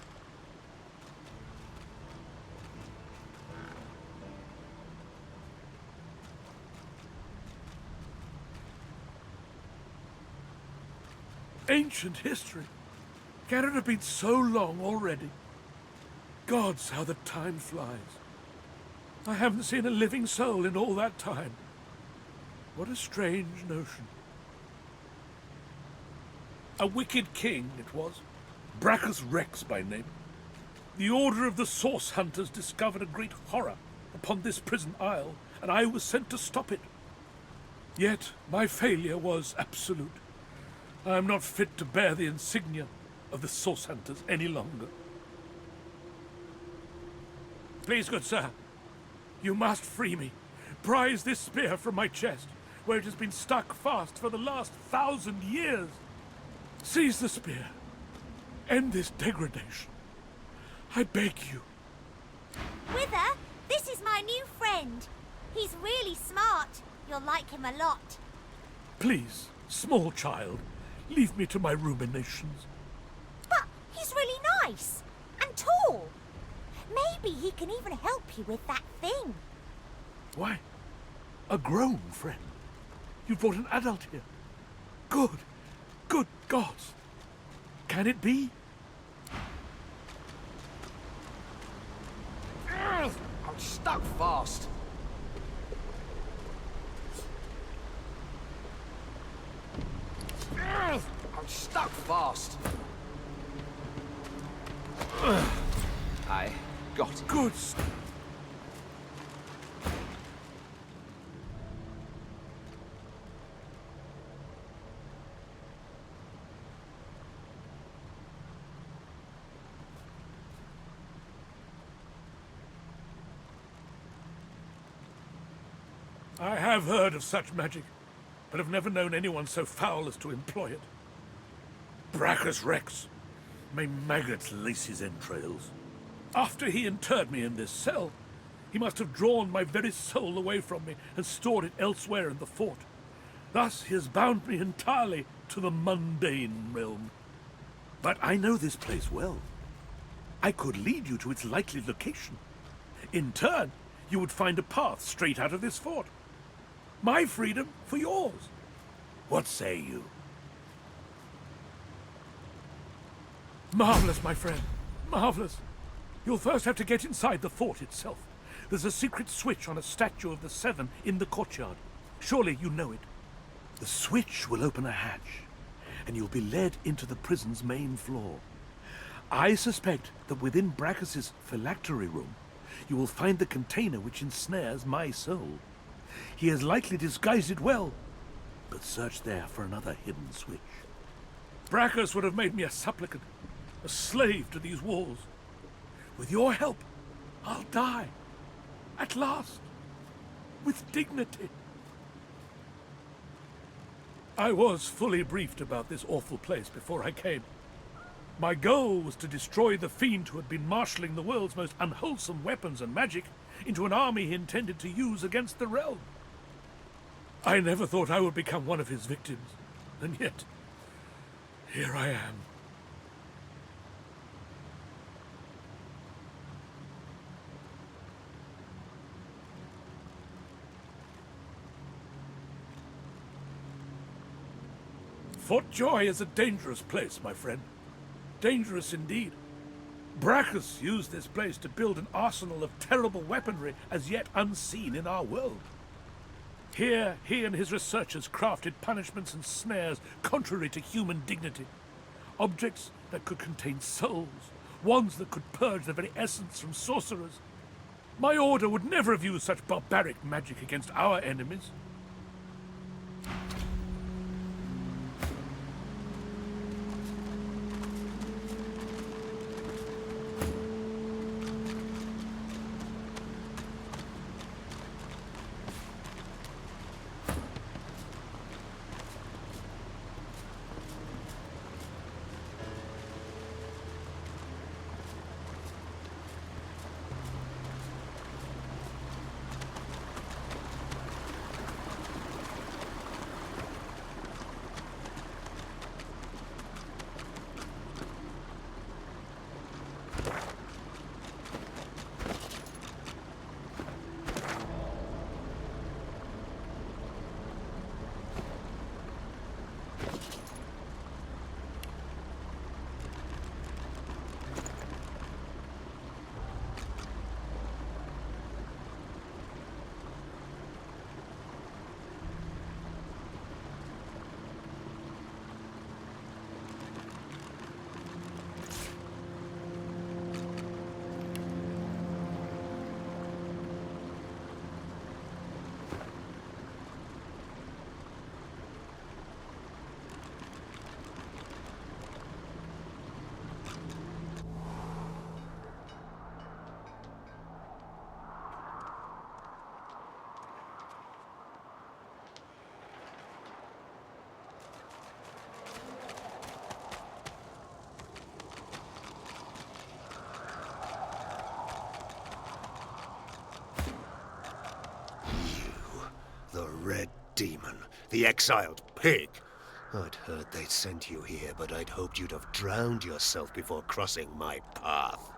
Ancient history. Can it have been so long already? Gods, how the time flies. I haven't seen a living soul in all that time. What a strange notion. A wicked king it was, Brackus Rex by name. The order of the source hunters discovered a great horror upon this prison isle, and I was sent to stop it. Yet my failure was absolute. I am not fit to bear the insignia of the source hunters any longer. Please, good sir, you must free me. Prise this spear from my chest, where it has been stuck fast for the last 1,000 years. Seize the spear. End this degradation. I beg you. Wither, this is my new friend. He's really smart. You'll like him a lot. Please, small child, leave me to my ruminations. But he's really nice and tall. Maybe he can even help you with that thing. Why? A grown friend? You brought an adult here. Good gods. Can it be? I'm stuck fast. I'm stuck fast. I got it. Good. I have heard of such magic, but have never known anyone so foul as to employ it. Brackus Rex, may maggots lace his entrails. After he interred me in this cell, he must have drawn my very soul away from me and stored it elsewhere in the fort. Thus he has bound me entirely to the mundane realm. But I know this place well. I could lead you to its likely location. In turn, you would find a path straight out of this fort. My freedom for yours. What say you? Marvelous, my friend. Marvelous. You'll first have to get inside the fort itself. There's a secret switch on a statue of the Seven in the courtyard. Surely you know it. The switch will open a hatch, and you'll be led into the prison's main floor. I suspect that within Brackus's phylactery room, you will find the container which ensnares my soul. He has likely disguised it well, but search there for another hidden switch. Brackus would have made me a supplicant, a slave to these walls. With your help, I'll die. At last. With dignity. I was fully briefed about this awful place before I came. My goal was to destroy the fiend who had been marshalling the world's most unwholesome weapons and magic into an army he intended to use against the realm. I never thought I would become one of his victims, and yet, here I am. Fort Joy is a dangerous place, my friend. Dangerous indeed. Brackus used this place to build an arsenal of terrible weaponry as yet unseen in our world. Here, he and his researchers crafted punishments and snares contrary to human dignity. Objects that could contain souls, wands that could purge the very essence from sorcerers. My order would never have used such barbaric magic against our enemies. The Red Demon, the exiled pig. I'd heard they'd sent you here, but I'd hoped you'd have drowned yourself before crossing my path.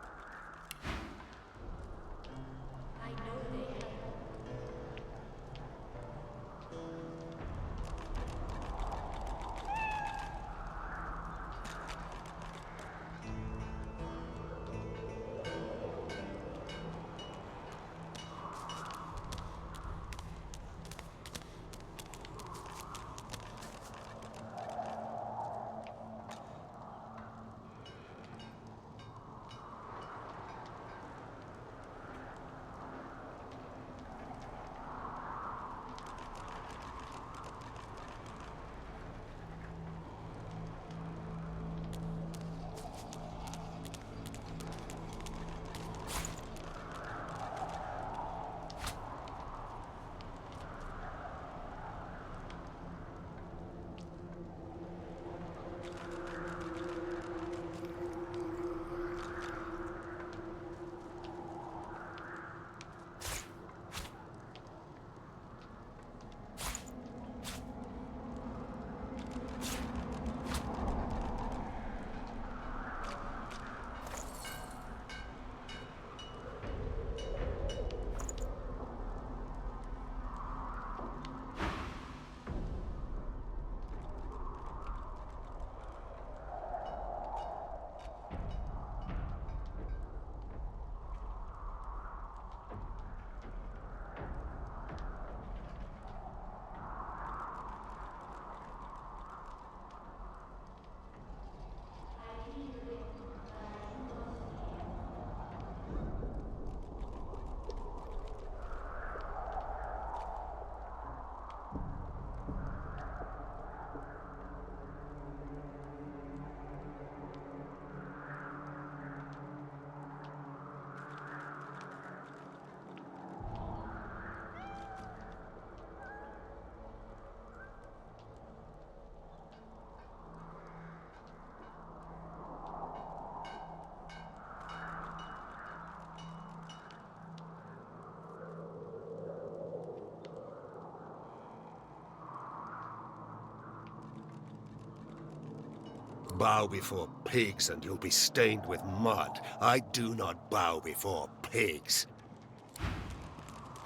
Bow before pigs and you'll be stained with mud. I do not bow before pigs.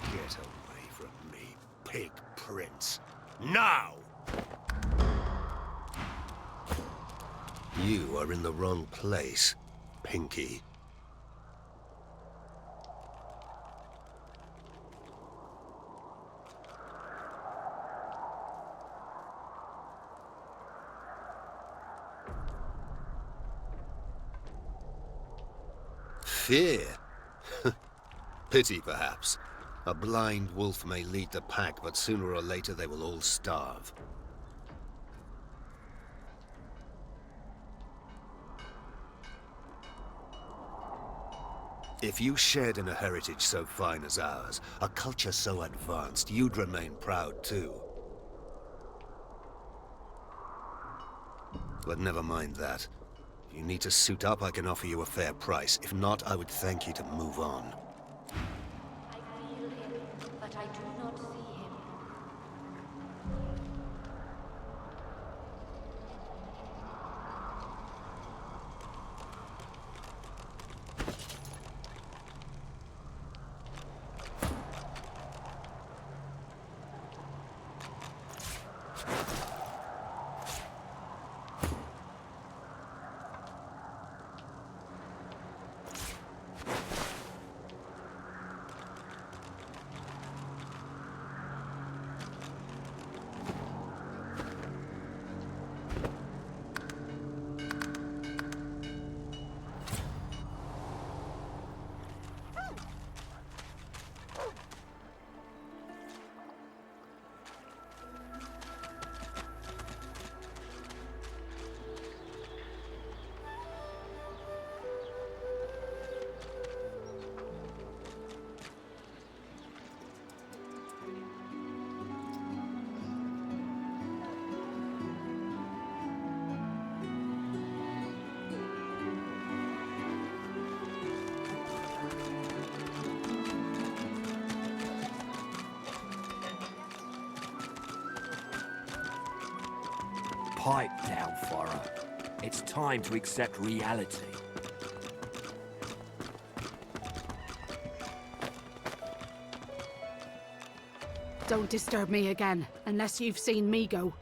Get away from me, pig prince. Now! You are in the wrong place, Pinky. Fear? Pity, perhaps. A blind wolf may lead the pack, but sooner or later they will all starve. If you shared in a heritage so fine as ours, a culture so advanced, you'd remain proud too. But never mind that. If you need to suit up, I can offer you a fair price. If not, I would thank you to move on. I feel him, but I do not see him. Pipe down, Farah. It's time to accept reality. Don't disturb me again, unless you've seen me go.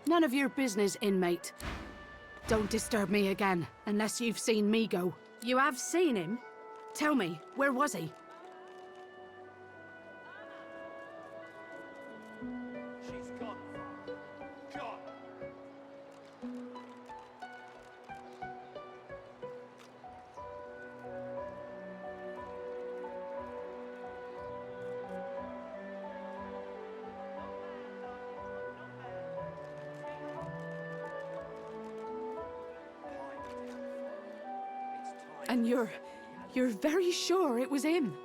None of your business, inmate. Don't disturb me again, unless you've seen me go. You have seen him? Tell me, where was he? She's gone. Gone. And you're very sure it was him?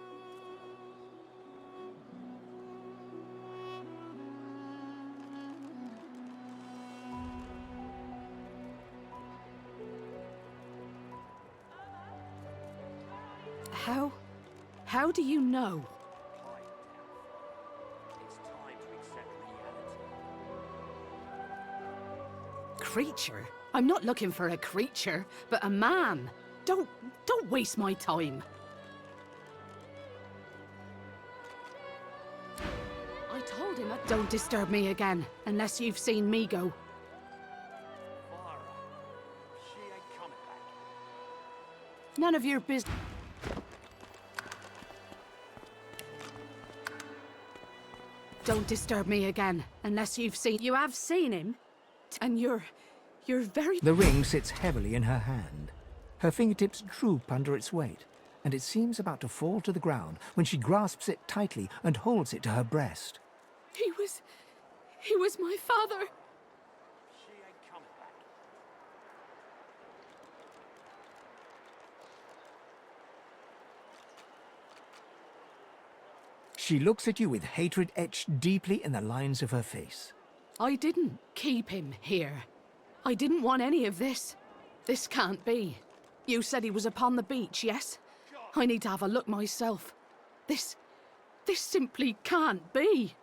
How do you know? It's time to accept reality. Creature? I'm not looking for a creature, but a man. Don't waste my time. I told him don't disturb me again, unless you've seen me go. She ain't coming back. None of your business. Don't disturb me again, unless you've seen. You have seen him? And you're very. The ring sits heavily in her hand. Her fingertips droop under its weight, and it seems about to fall to the ground when she grasps it tightly and holds it to her breast. He was my father. She ain't coming back. She looks at you with hatred etched deeply in the lines of her face. I didn't keep him here. I didn't want any of this. This can't be. You said he was upon the beach, yes? I need to have a look myself. This simply can't be.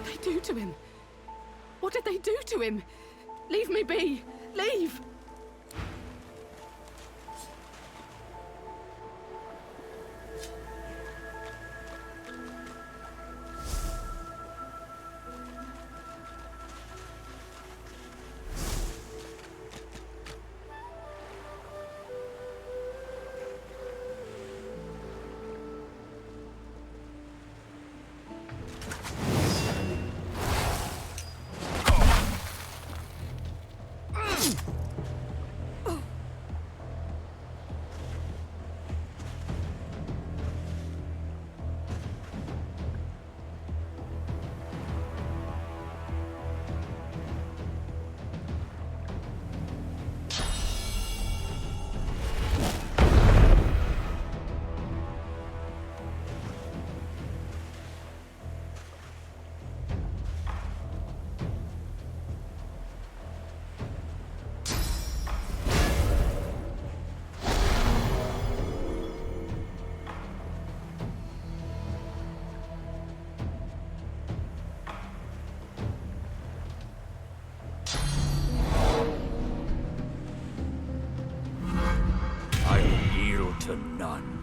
did they do to him? What did they do to him? Leave me be! Leave! To none.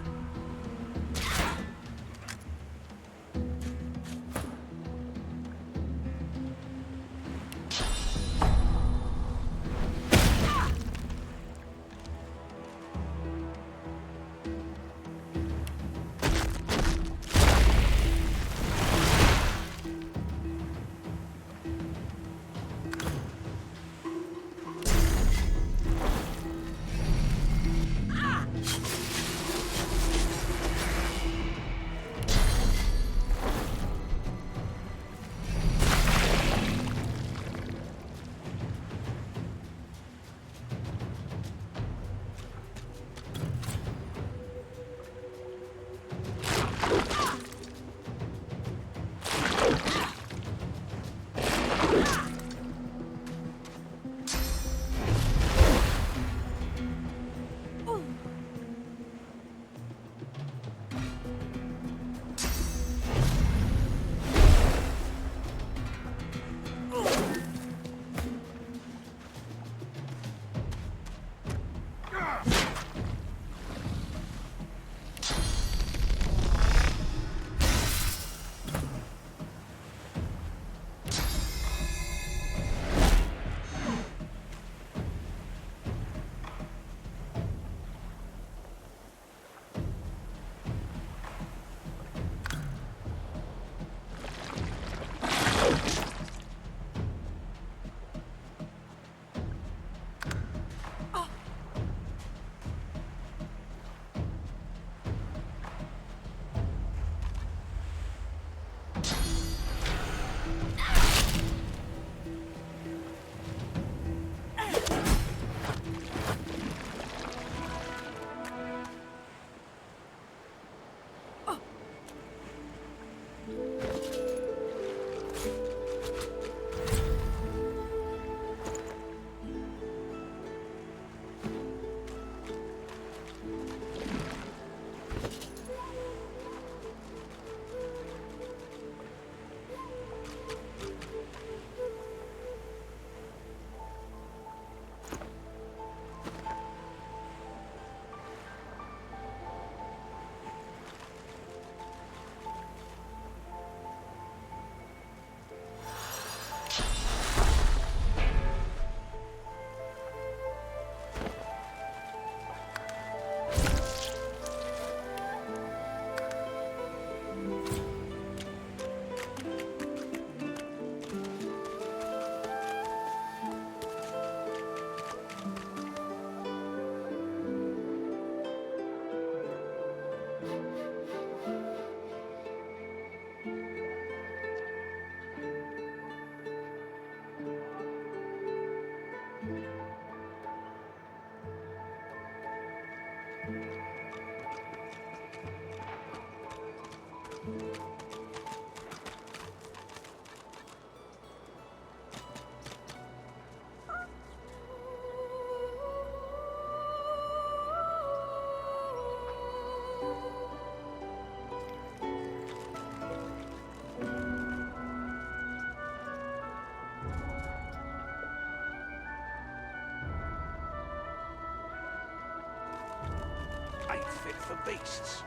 fit for beasts.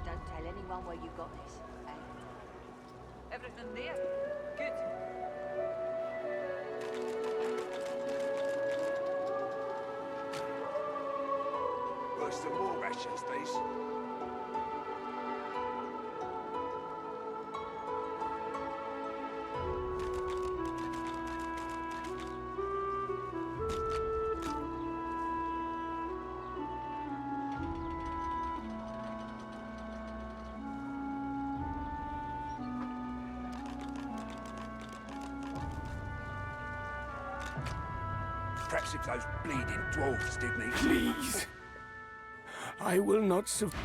Don't tell anyone where you got this. Eh? Everything there? Good. Worse than war rations, these. Perhaps if those bleeding dwarves didn't eat... Please. I will not survive.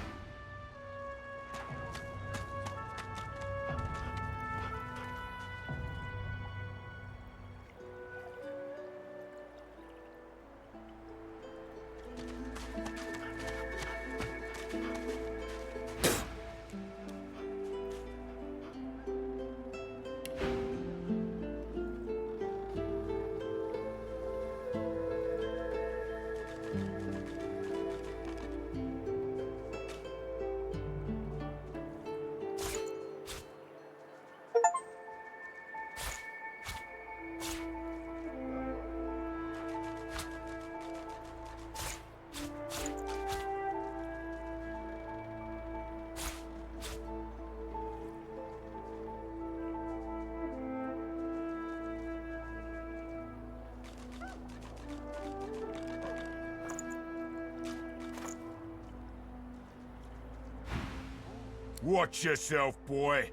Watch yourself, boy.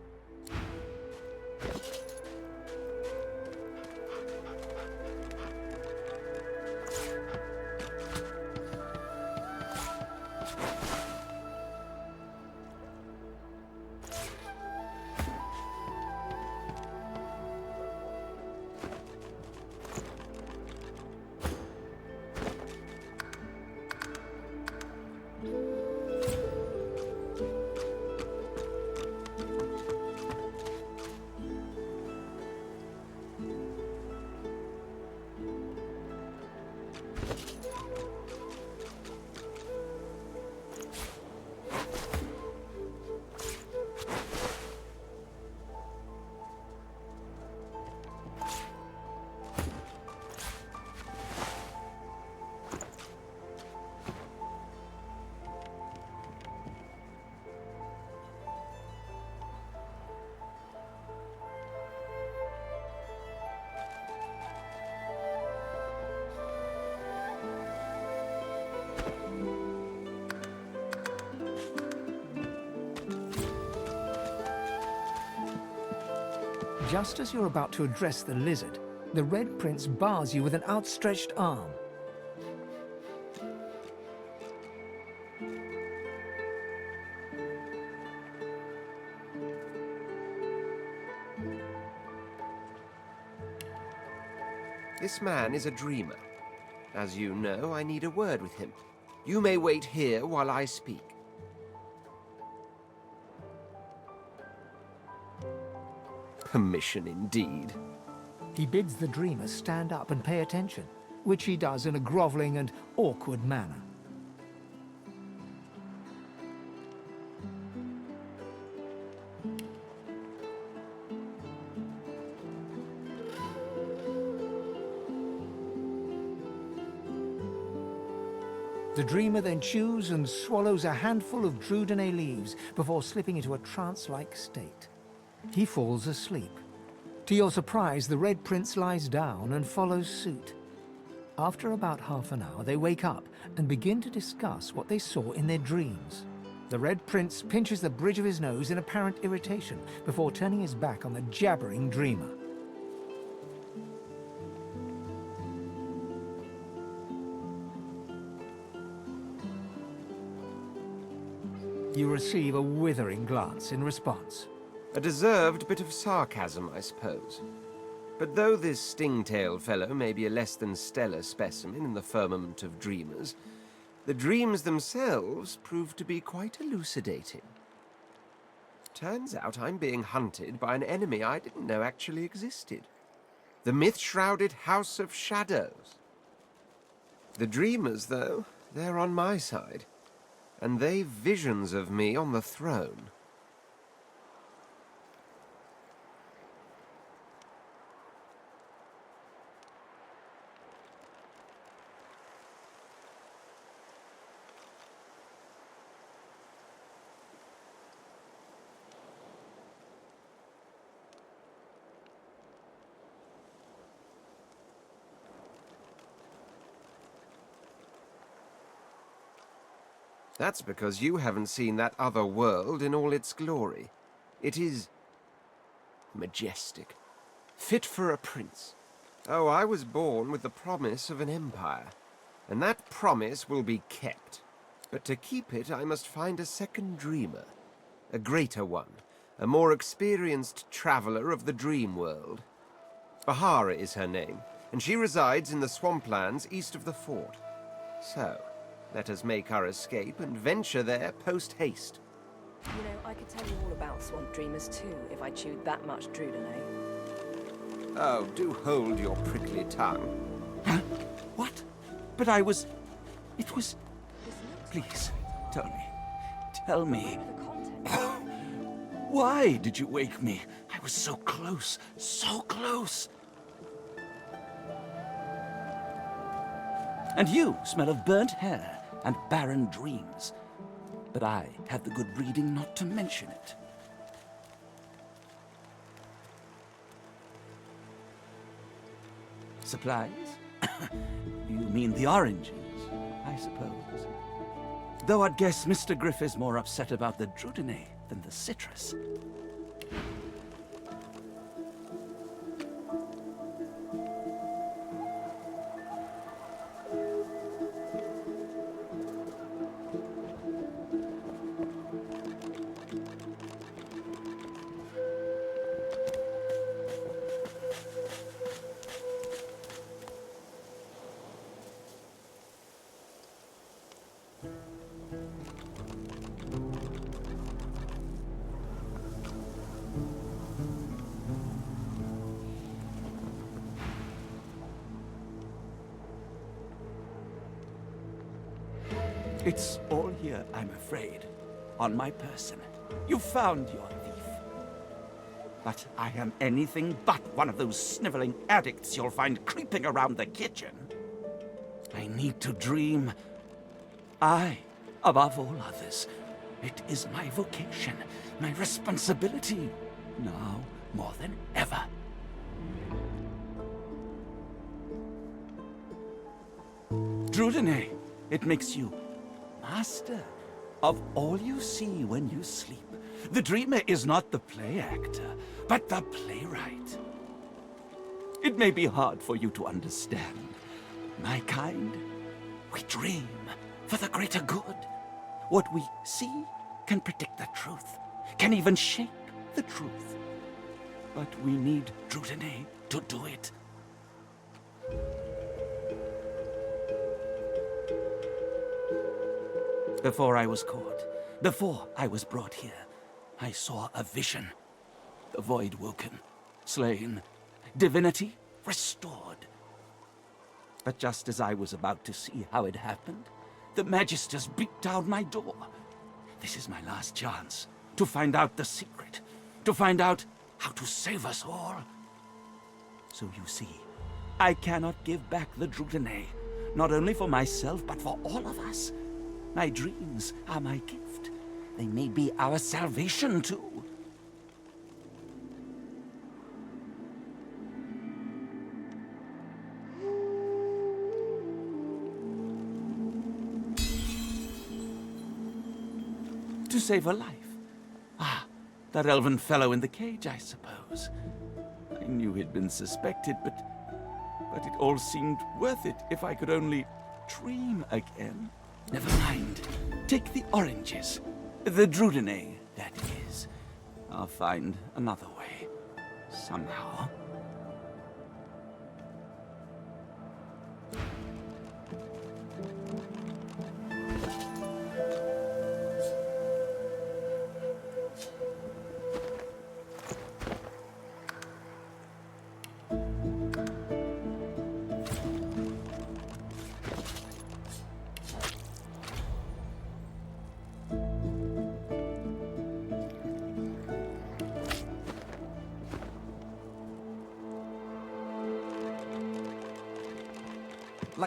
Just as you're about to address the lizard, the Red Prince bars you with an outstretched arm. This man is a dreamer. As you know, I need a word with him. You may wait here while I speak. Permission indeed. He bids the dreamer stand up and pay attention, which he does in a grovelling and awkward manner. The dreamer then chews and swallows a handful of Drudene leaves before slipping into a trance-like state. He falls asleep. To your surprise, the Red Prince lies down and follows suit. After about half an hour, they wake up and begin to discuss what they saw in their dreams. The Red Prince pinches the bridge of his nose in apparent irritation before turning his back on the jabbering dreamer. You receive a withering glance in response. A deserved bit of sarcasm, I suppose. But though this sting-tailed fellow may be a less than stellar specimen in the firmament of dreamers, the dreams themselves prove to be quite elucidating. Turns out I'm being hunted by an enemy I didn't know actually existed. The myth-shrouded House of Shadows. The dreamers, though, they're on my side. and they've visions of me on the throne. That's because you haven't seen that other world in all its glory. It is majestic, fit for a prince. Oh, I was born with the promise of an empire, and that promise will be kept. But to keep it, I must find a second dreamer, a greater one, a more experienced traveler of the dream world. Bahara is her name, and she resides in the swamplands east of the fort. So, let us make our escape and venture there post-haste. You know, I could tell you all about swamp dreamers too, if I chewed that much Drudene. Oh, do hold your prickly tongue. Huh? What? But I was... It was... Please, tell me. Tell me. Why did you wake me? I was so close, so close. And you smell of burnt hair and barren dreams. But I had the good breeding not to mention it. Supplies? You mean the oranges, I suppose. Though I'd guess Mr. Griff is more upset about the Drudene than the citrus. It's all here, I'm afraid, on my person. You found your thief. But I am anything but one of those sniveling addicts you'll find creeping around the kitchen. I need to dream. Above all others, it is my vocation, my responsibility, now more than ever. Drudene, it makes you master of all you see when you sleep. The dreamer is not the play actor, but the playwright. It may be hard for you to understand. My kind, we dream for the greater good. What we see can predict the truth, can even shape the truth. But we need Drudene to do it. Before I was caught, before I was brought here, I saw a vision. The void woken, slain, divinity restored. But just as I was about to see how it happened, the Magisters beat down my door. This is my last chance to find out the secret, to find out how to save us all. So you see, I cannot give back the Drudene, not only for myself, but for all of us. My dreams are my gift. They may be our salvation, too. To save a life. Ah, that elven fellow in the cage, I suppose. I knew he'd been suspected, but it all seemed worth it if I could only dream again. Never mind. Take the oranges. The Drudene, that is. I'll find another way. Somehow.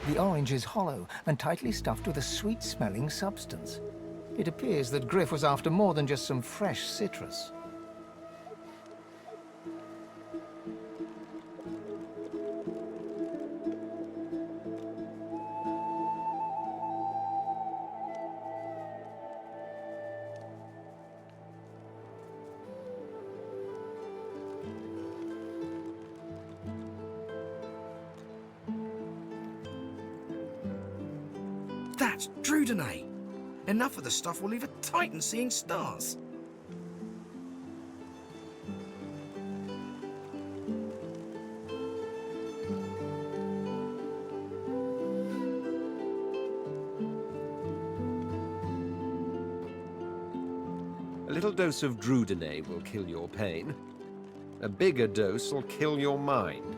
The orange is hollow and tightly stuffed with a sweet-smelling substance. It appears that Griff was after more than just some fresh citrus. That's Drudene. Enough of the stuff will leave a Titan seeing stars. A little dose of Drudene will kill your pain. A bigger dose will kill your mind.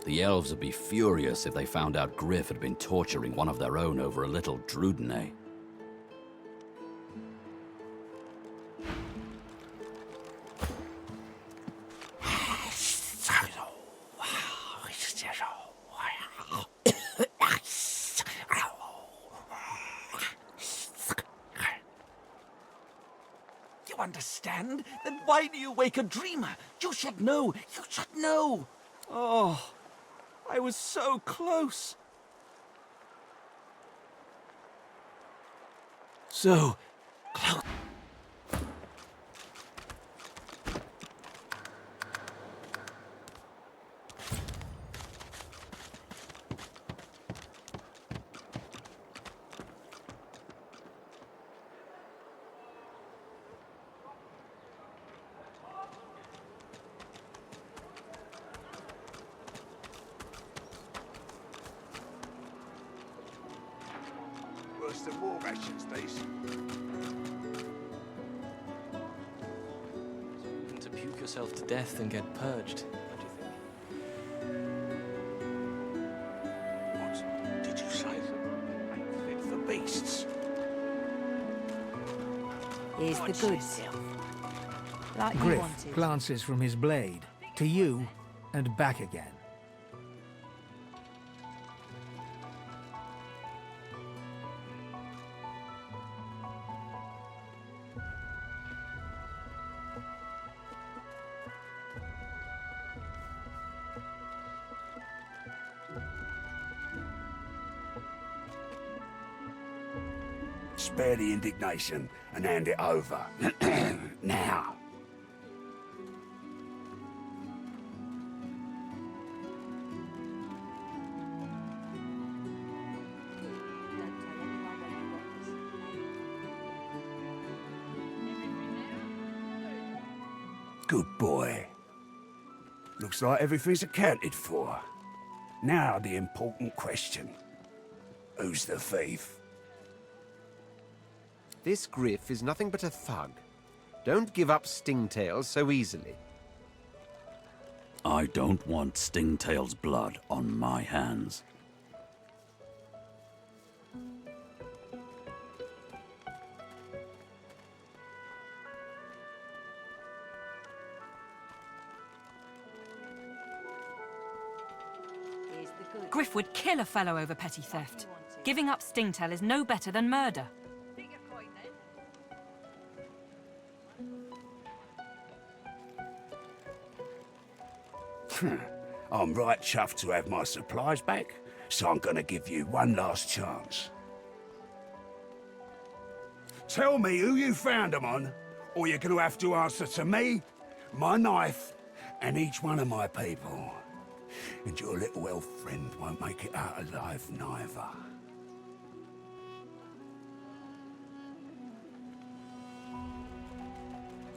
The elves would be furious if they found out Griff had been torturing one of their own over a little Drudene. You understand? Then why do you wake a dreamer? You should know. You should know. Oh, I was so close. So close. Worse than war rations, these. To puke yourself to death and get purged, what do you think? What did you say? Ain't fit for beasts. Here's the goods. Like you Griff wanted. glances from his blade to you and back again. Spare the indignation and hand it over. Now. Good boy. Looks like everything's accounted for. Now the important question. Who's the thief? This Griff is nothing but a thug. Don't give up Stingtail so easily. I don't want Stingtail's blood on my hands. Griff would kill a fellow over petty theft. Giving up Stingtail is no better than murder. I'm right chuffed to have my supplies back, so I'm gonna give you one last chance. Tell me who you found them on, or you're gonna have to answer to me, my knife, and each one of my people. And your little elf friend won't make it out alive neither.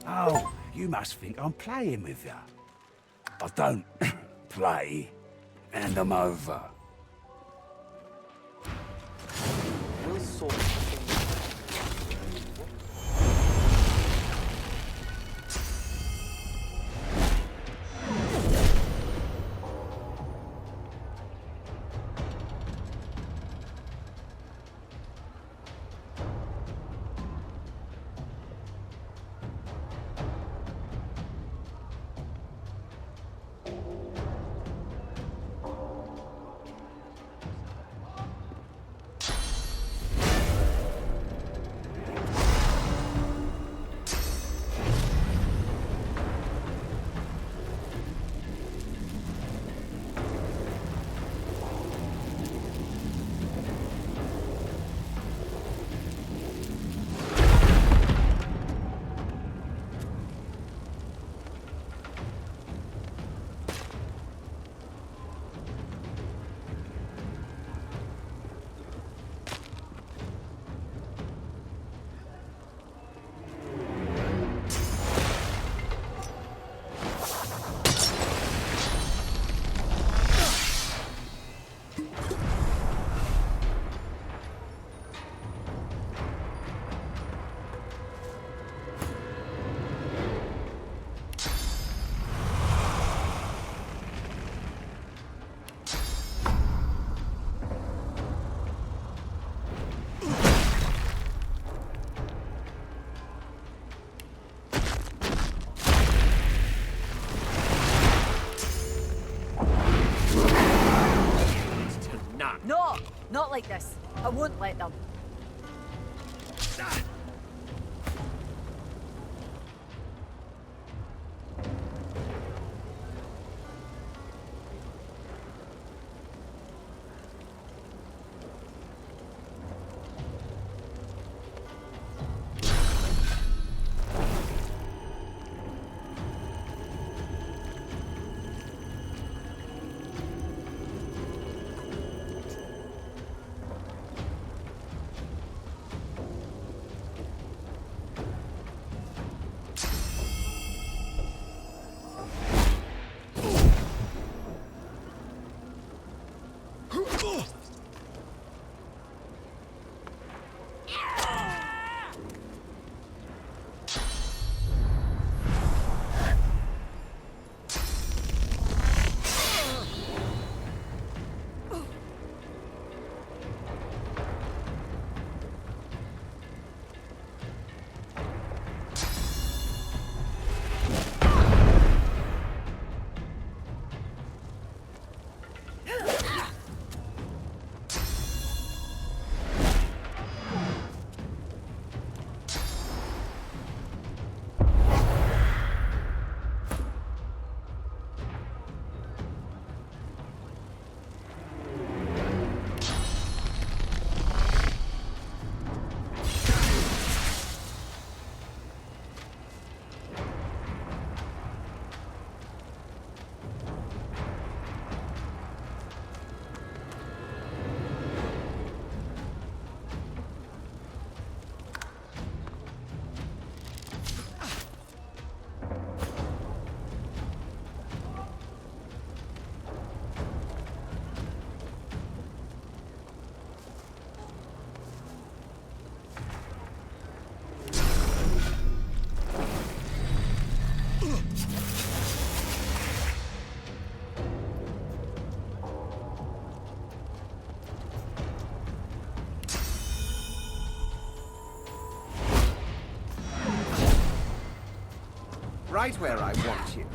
Oh, you must think I'm playing with you. I don't play, and I'm over. We'll sort none. No, not like this. I won't let them. Right where I want you.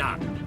none.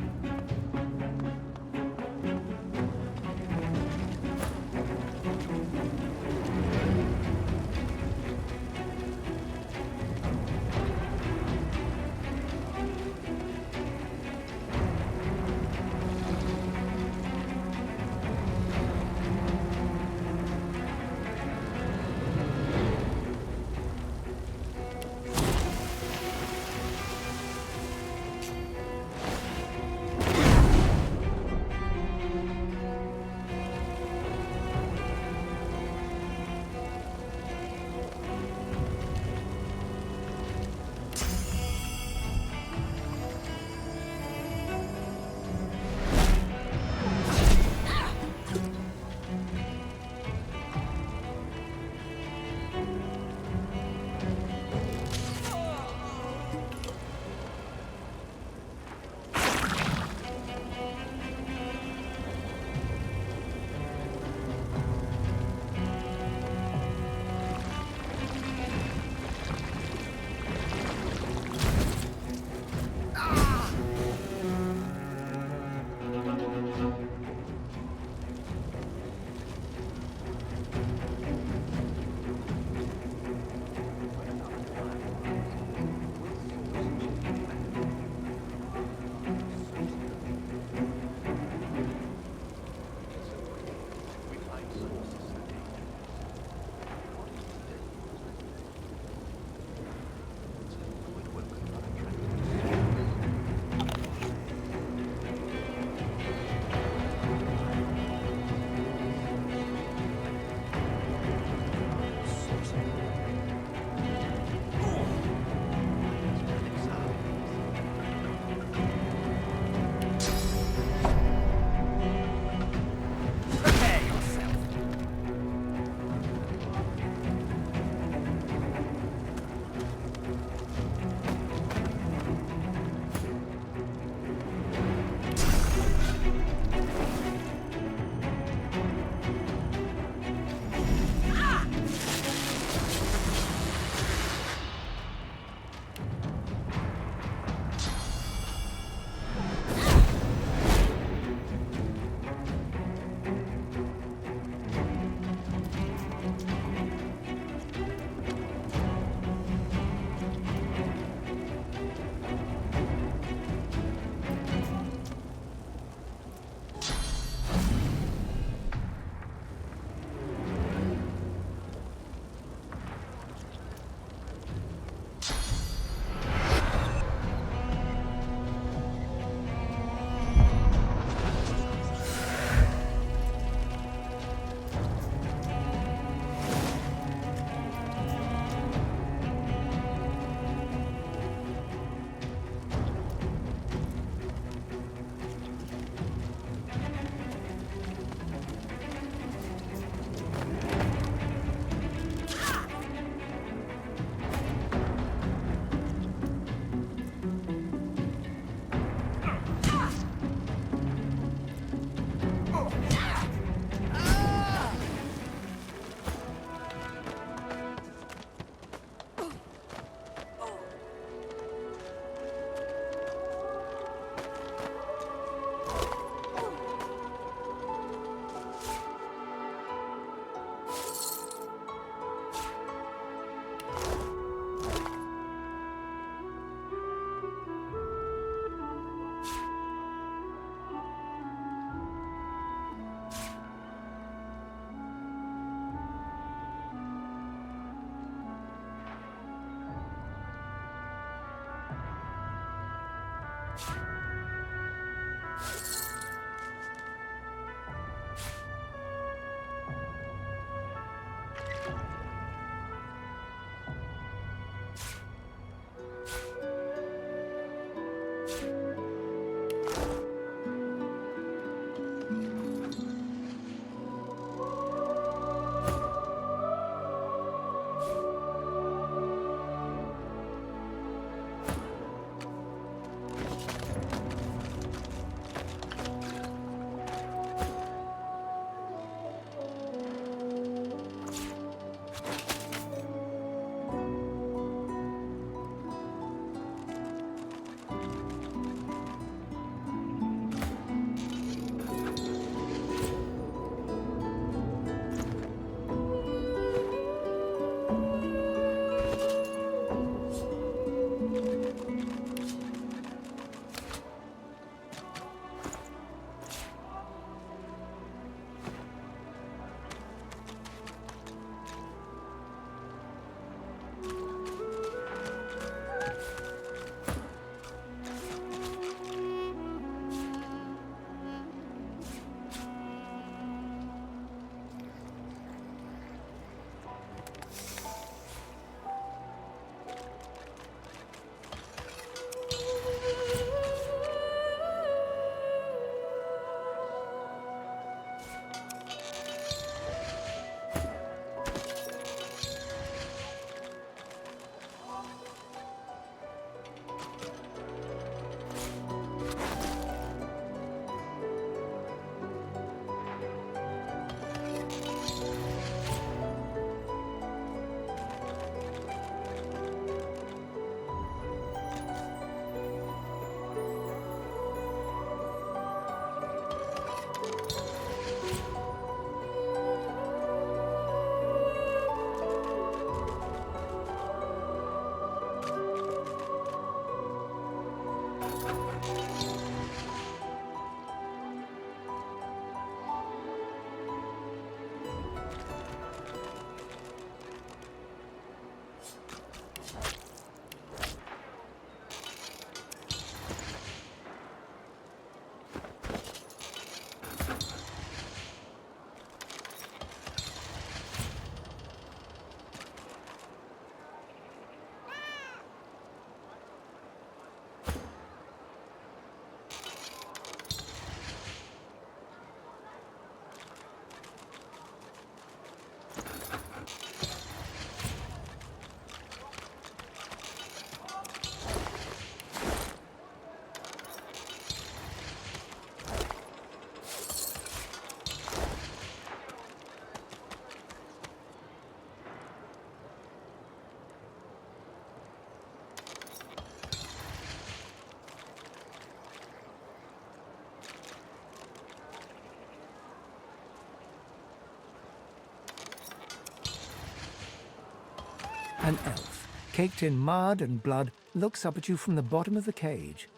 An elf, caked in mud and blood, looks up at you from the bottom of the cage.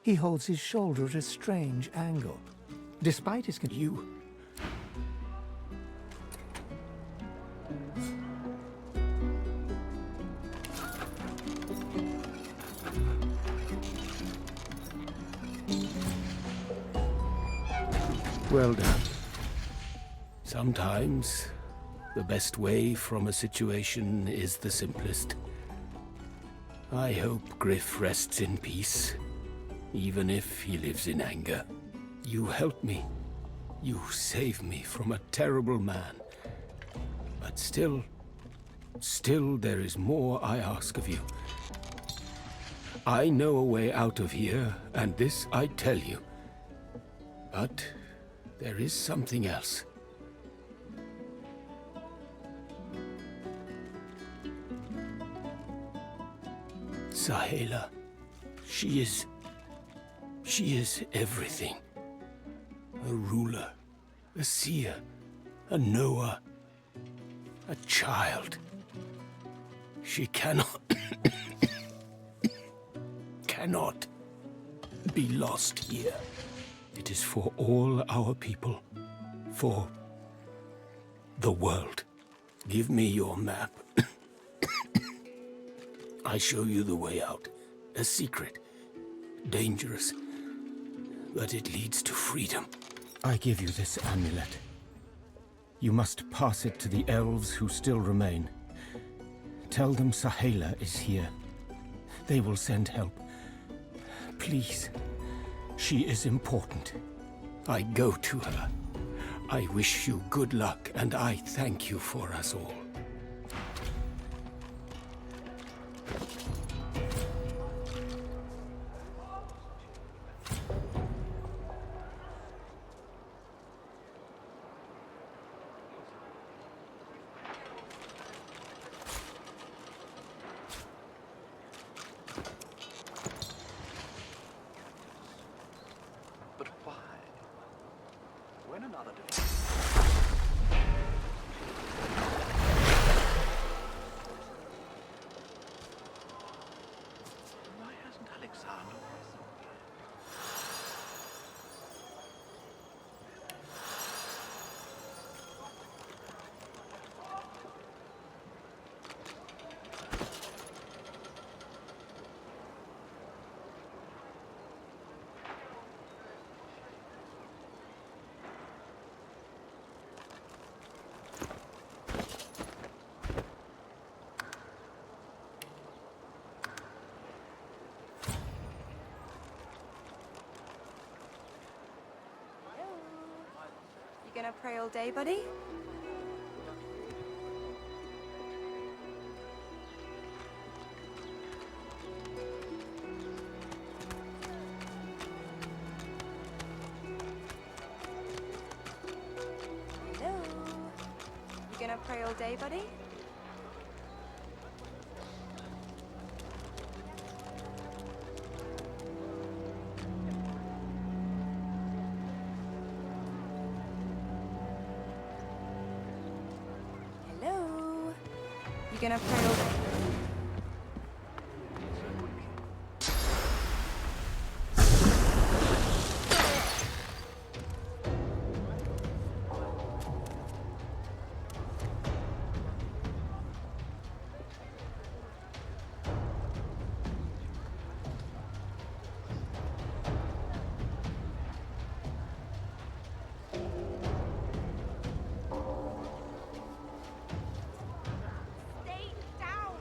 He holds his shoulder at a strange angle. Despite his you. Well done. Sometimes, the best way from a situation is the simplest. I hope Griff rests in peace, even if he lives in anger. You helped me. You saved me from a terrible man. But still there is more I ask of you. I know a way out of here, and this I tell you. But there is something else. Sahela, she is everything. A ruler, a seer, a knower, a child. She cannot be lost here. It is for all our people, for the world. Give me your map. I show you the way out. A secret. Dangerous. But it leads to freedom. I give you this amulet. You must pass it to the elves who still remain. Tell them Sahela is here. They will send help. Please. She is important. I go to her. I wish you good luck, and I thank you for us all. You gonna pray all day, buddy? Hello? You gonna pray all day, buddy? Gonna pray all day. Stay down.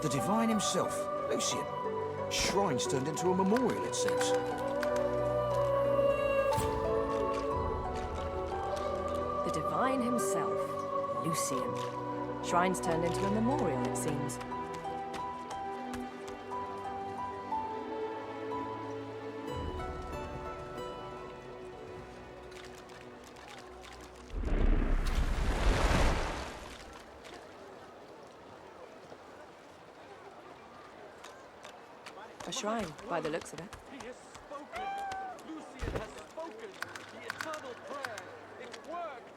The divine himself, Lucian. Shrine's turned into a memorial, it seems. The divine himself, Lucian. Shrine's turned into a memorial, it seems. A shrine, by the looks of it. He has spoken. Lucian has spoken. The eternal prayer. It worked.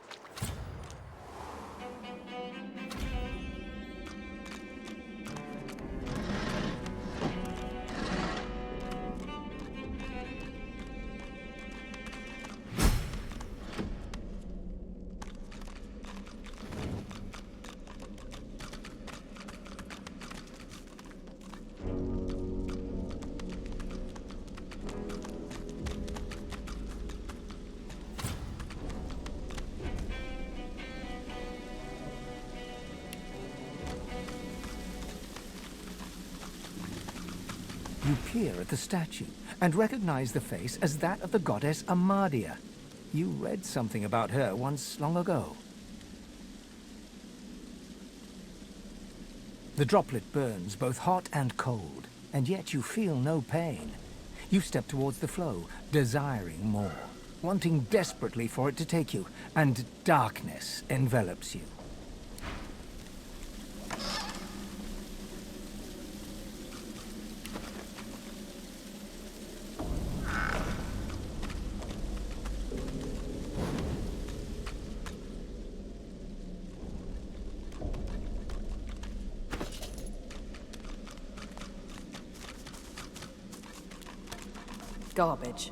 You peer at the statue and recognize the face as that of the goddess Amadia. You read something about her once long ago. The droplet burns both hot and cold, and yet you feel no pain. You step towards the flow, desiring more, wanting desperately for it to take you, and darkness envelops you. Garbage.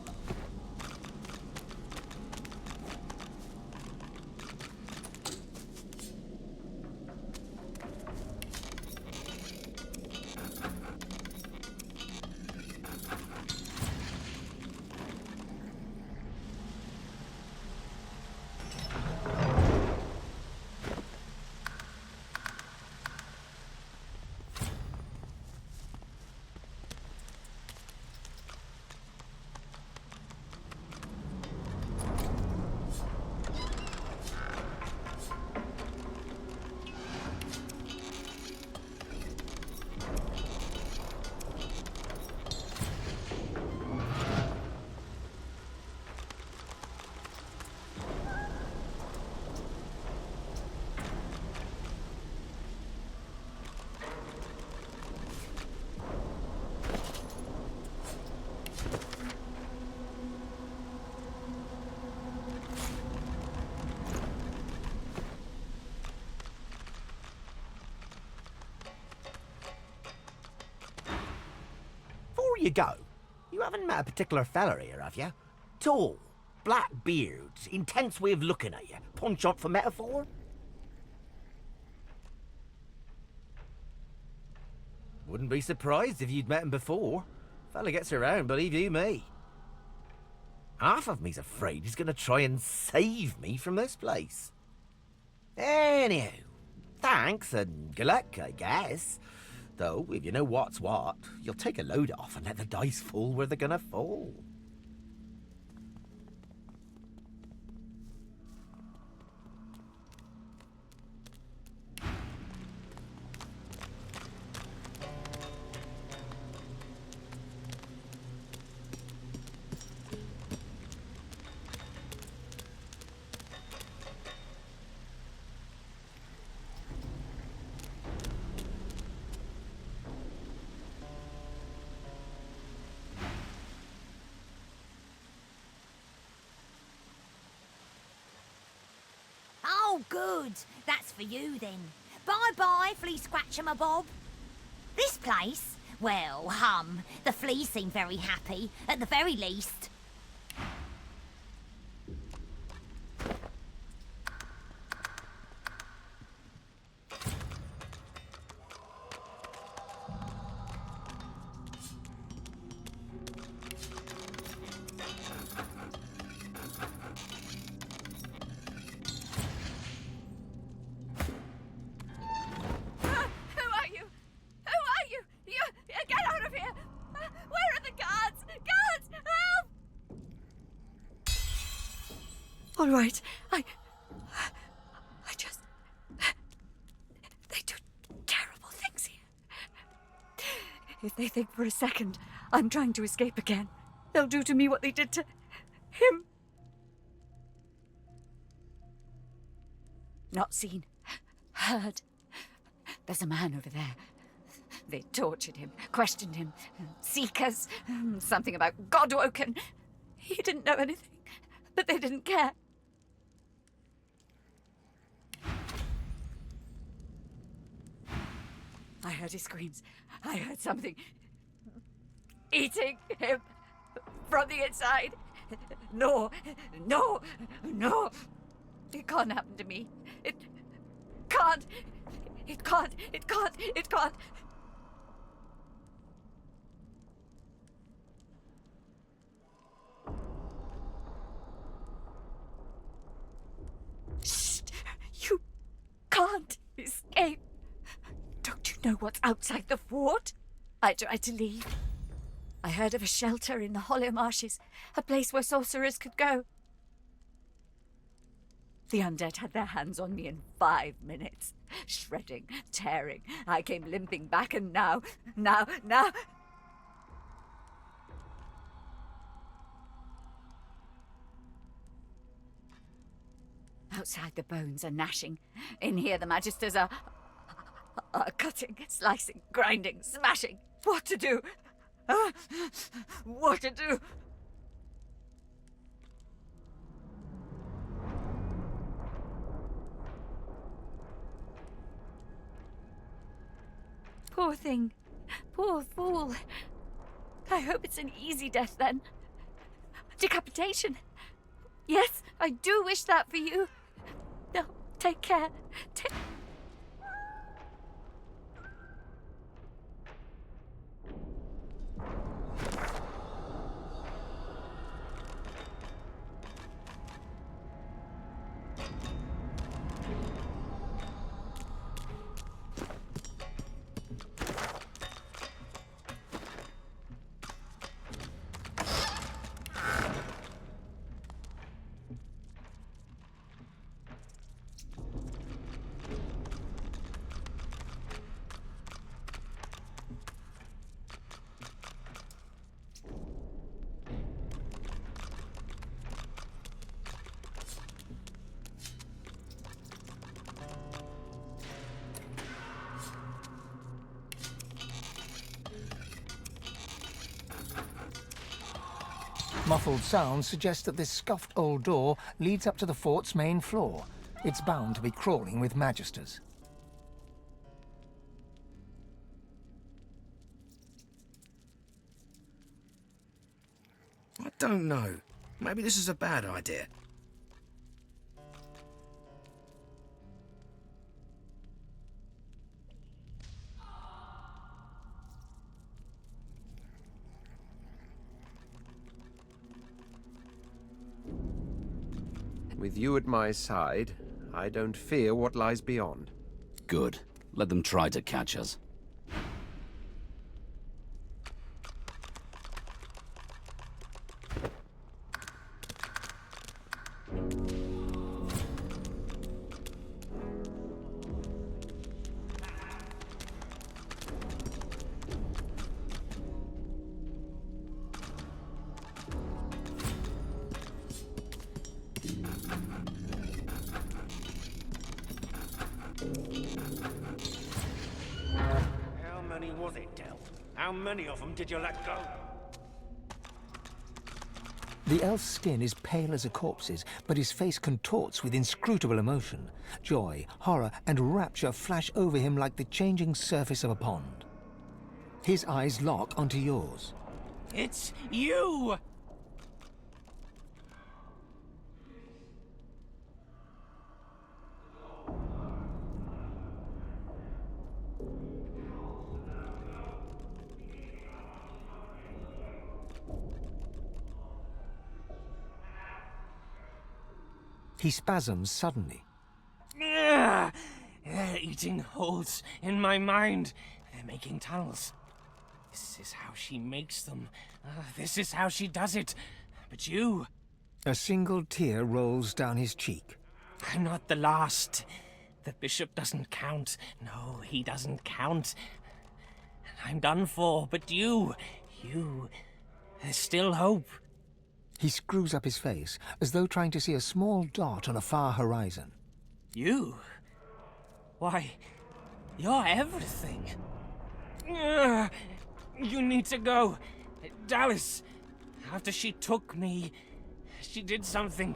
Before you go, you haven't met a particular fella here, have you? Tall, black beards, intense way of looking at you. Penchant for metaphor? Wouldn't be surprised if you'd met him before. Fella gets around, believe you me. Half of me's afraid he's gonna try and save me from this place. Anyhow, thanks and good luck, I guess. Though, if you know what's what, you'll take a load off and let the dice fall where they're gonna fall. Oh, good. That's for you, then. Bye-bye, Flea Scratcher, Bob. This place? Well, the fleas seem very happy, at the very least. all right. I just... They do terrible things here. If they think for a second I'm trying to escape again, they'll do to me what they did to him. Not seen. Heard. There's a man over there. They tortured him, questioned him. Seekers. Something about God woken. He didn't know anything, but they didn't care. I heard his screams. I heard something eating him from the inside. No, no, no. It can't happen to me. It can't. It can't. It can't. It can't. Shh! You can't escape. Don't you know what's outside the fort? I tried to leave. I heard of a shelter in the hollow marshes, a place where sorcerers could go. The undead had their hands on me in 5 minutes. Shredding, tearing. I came limping back and now... Outside the bones are gnashing. In here the magisters are cutting, slicing, grinding, smashing. What to do? What to do? Poor thing. Poor fool. I hope it's an easy death then. Decapitation. Yes, I do wish that for you. No, take care. Muffled sounds suggest that this scuffed old door leads up to the fort's main floor. It's bound to be crawling with magisters. I don't know. Maybe this is a bad idea. With you at my side, I don't fear what lies beyond. Good. Let them try to catch us. How many was it, Del? How many of them did you let go? The elf's skin is pale as a corpse's, but his face contorts with inscrutable emotion. Joy, horror, and rapture flash over him like the changing surface of a pond. His eyes lock onto yours. It's you! He spasms suddenly. They're eating holes in my mind. They're making tunnels. This is how she makes them. This is how she does it. But you A single tear rolls down his cheek. I'm not the last. The bishop doesn't count. No, he doesn't count. I'm done for, but you... There's still hope. He screws up his face, as though trying to see a small dot on a far horizon. You? Why, you're everything. You need to go. Dallas, after she took me, she did something.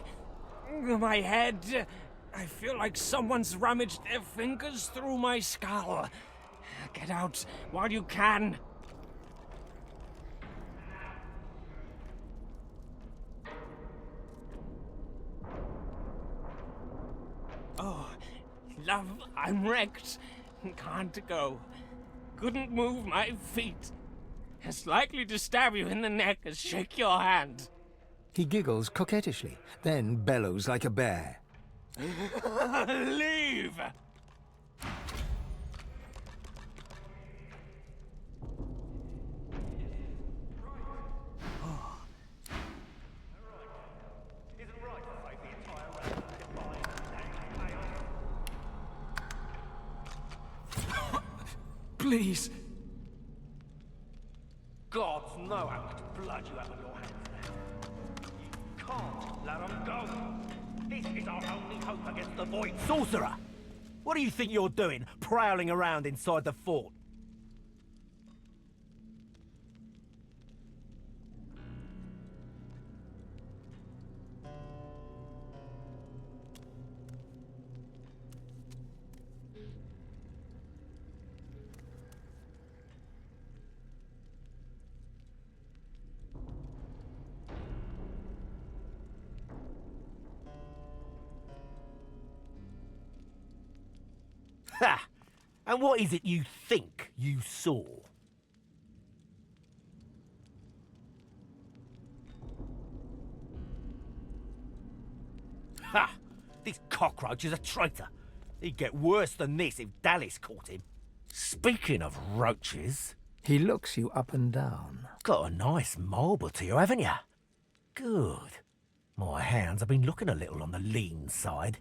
My head. I feel like someone's rummaged their fingers through my skull. Get out while you can. Oh, love, I'm wrecked. Can't go. Couldn't move my feet. As likely to stab you in the neck as shake your hand. He giggles coquettishly, then bellows like a bear. Leave! Please. Gods know how much blood you have on your hands now. You can't let them go. This is our only hope against the void. Sorcerer! What do you think you're doing, prowling around inside the fort? Ha! And what is it you think you saw? Ha! This cockroach is a traitor. He'd get worse than this if Dallas caught him. Speaking of roaches... He looks you up and down. Got a nice marble to you, haven't you? Good. My hands have been looking a little on the lean side.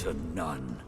to none.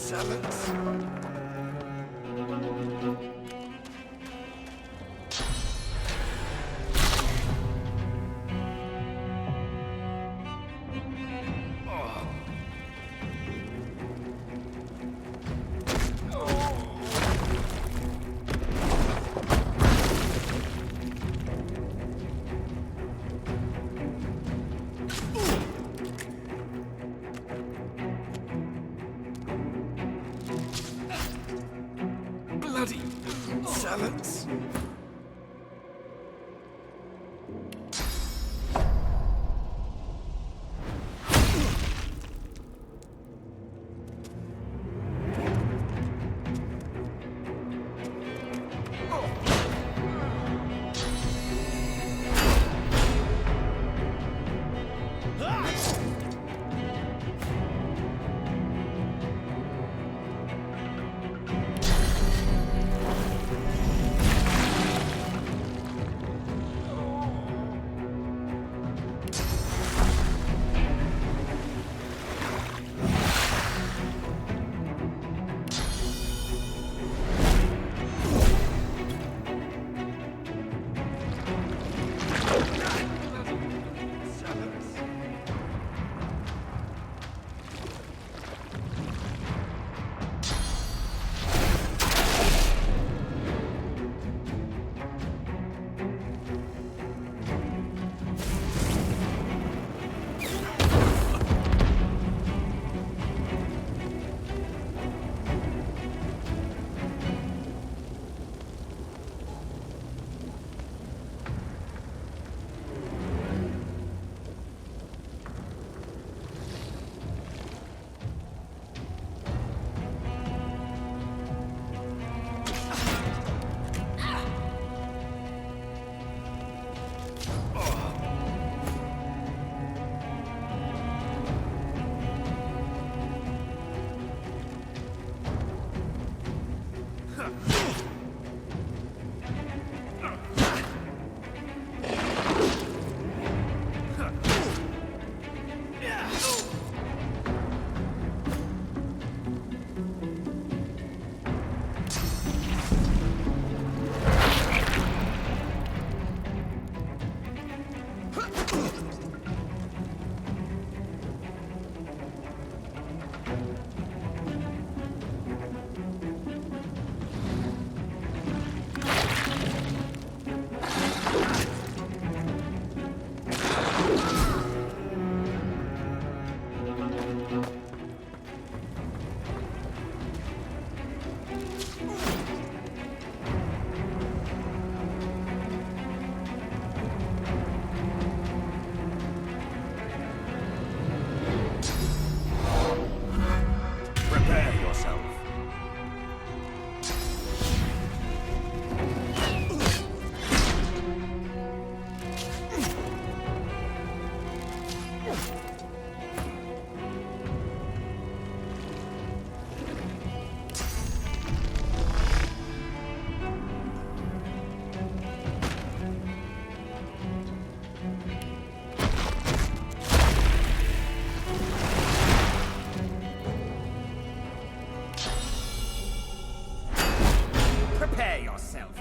Silence. yourself.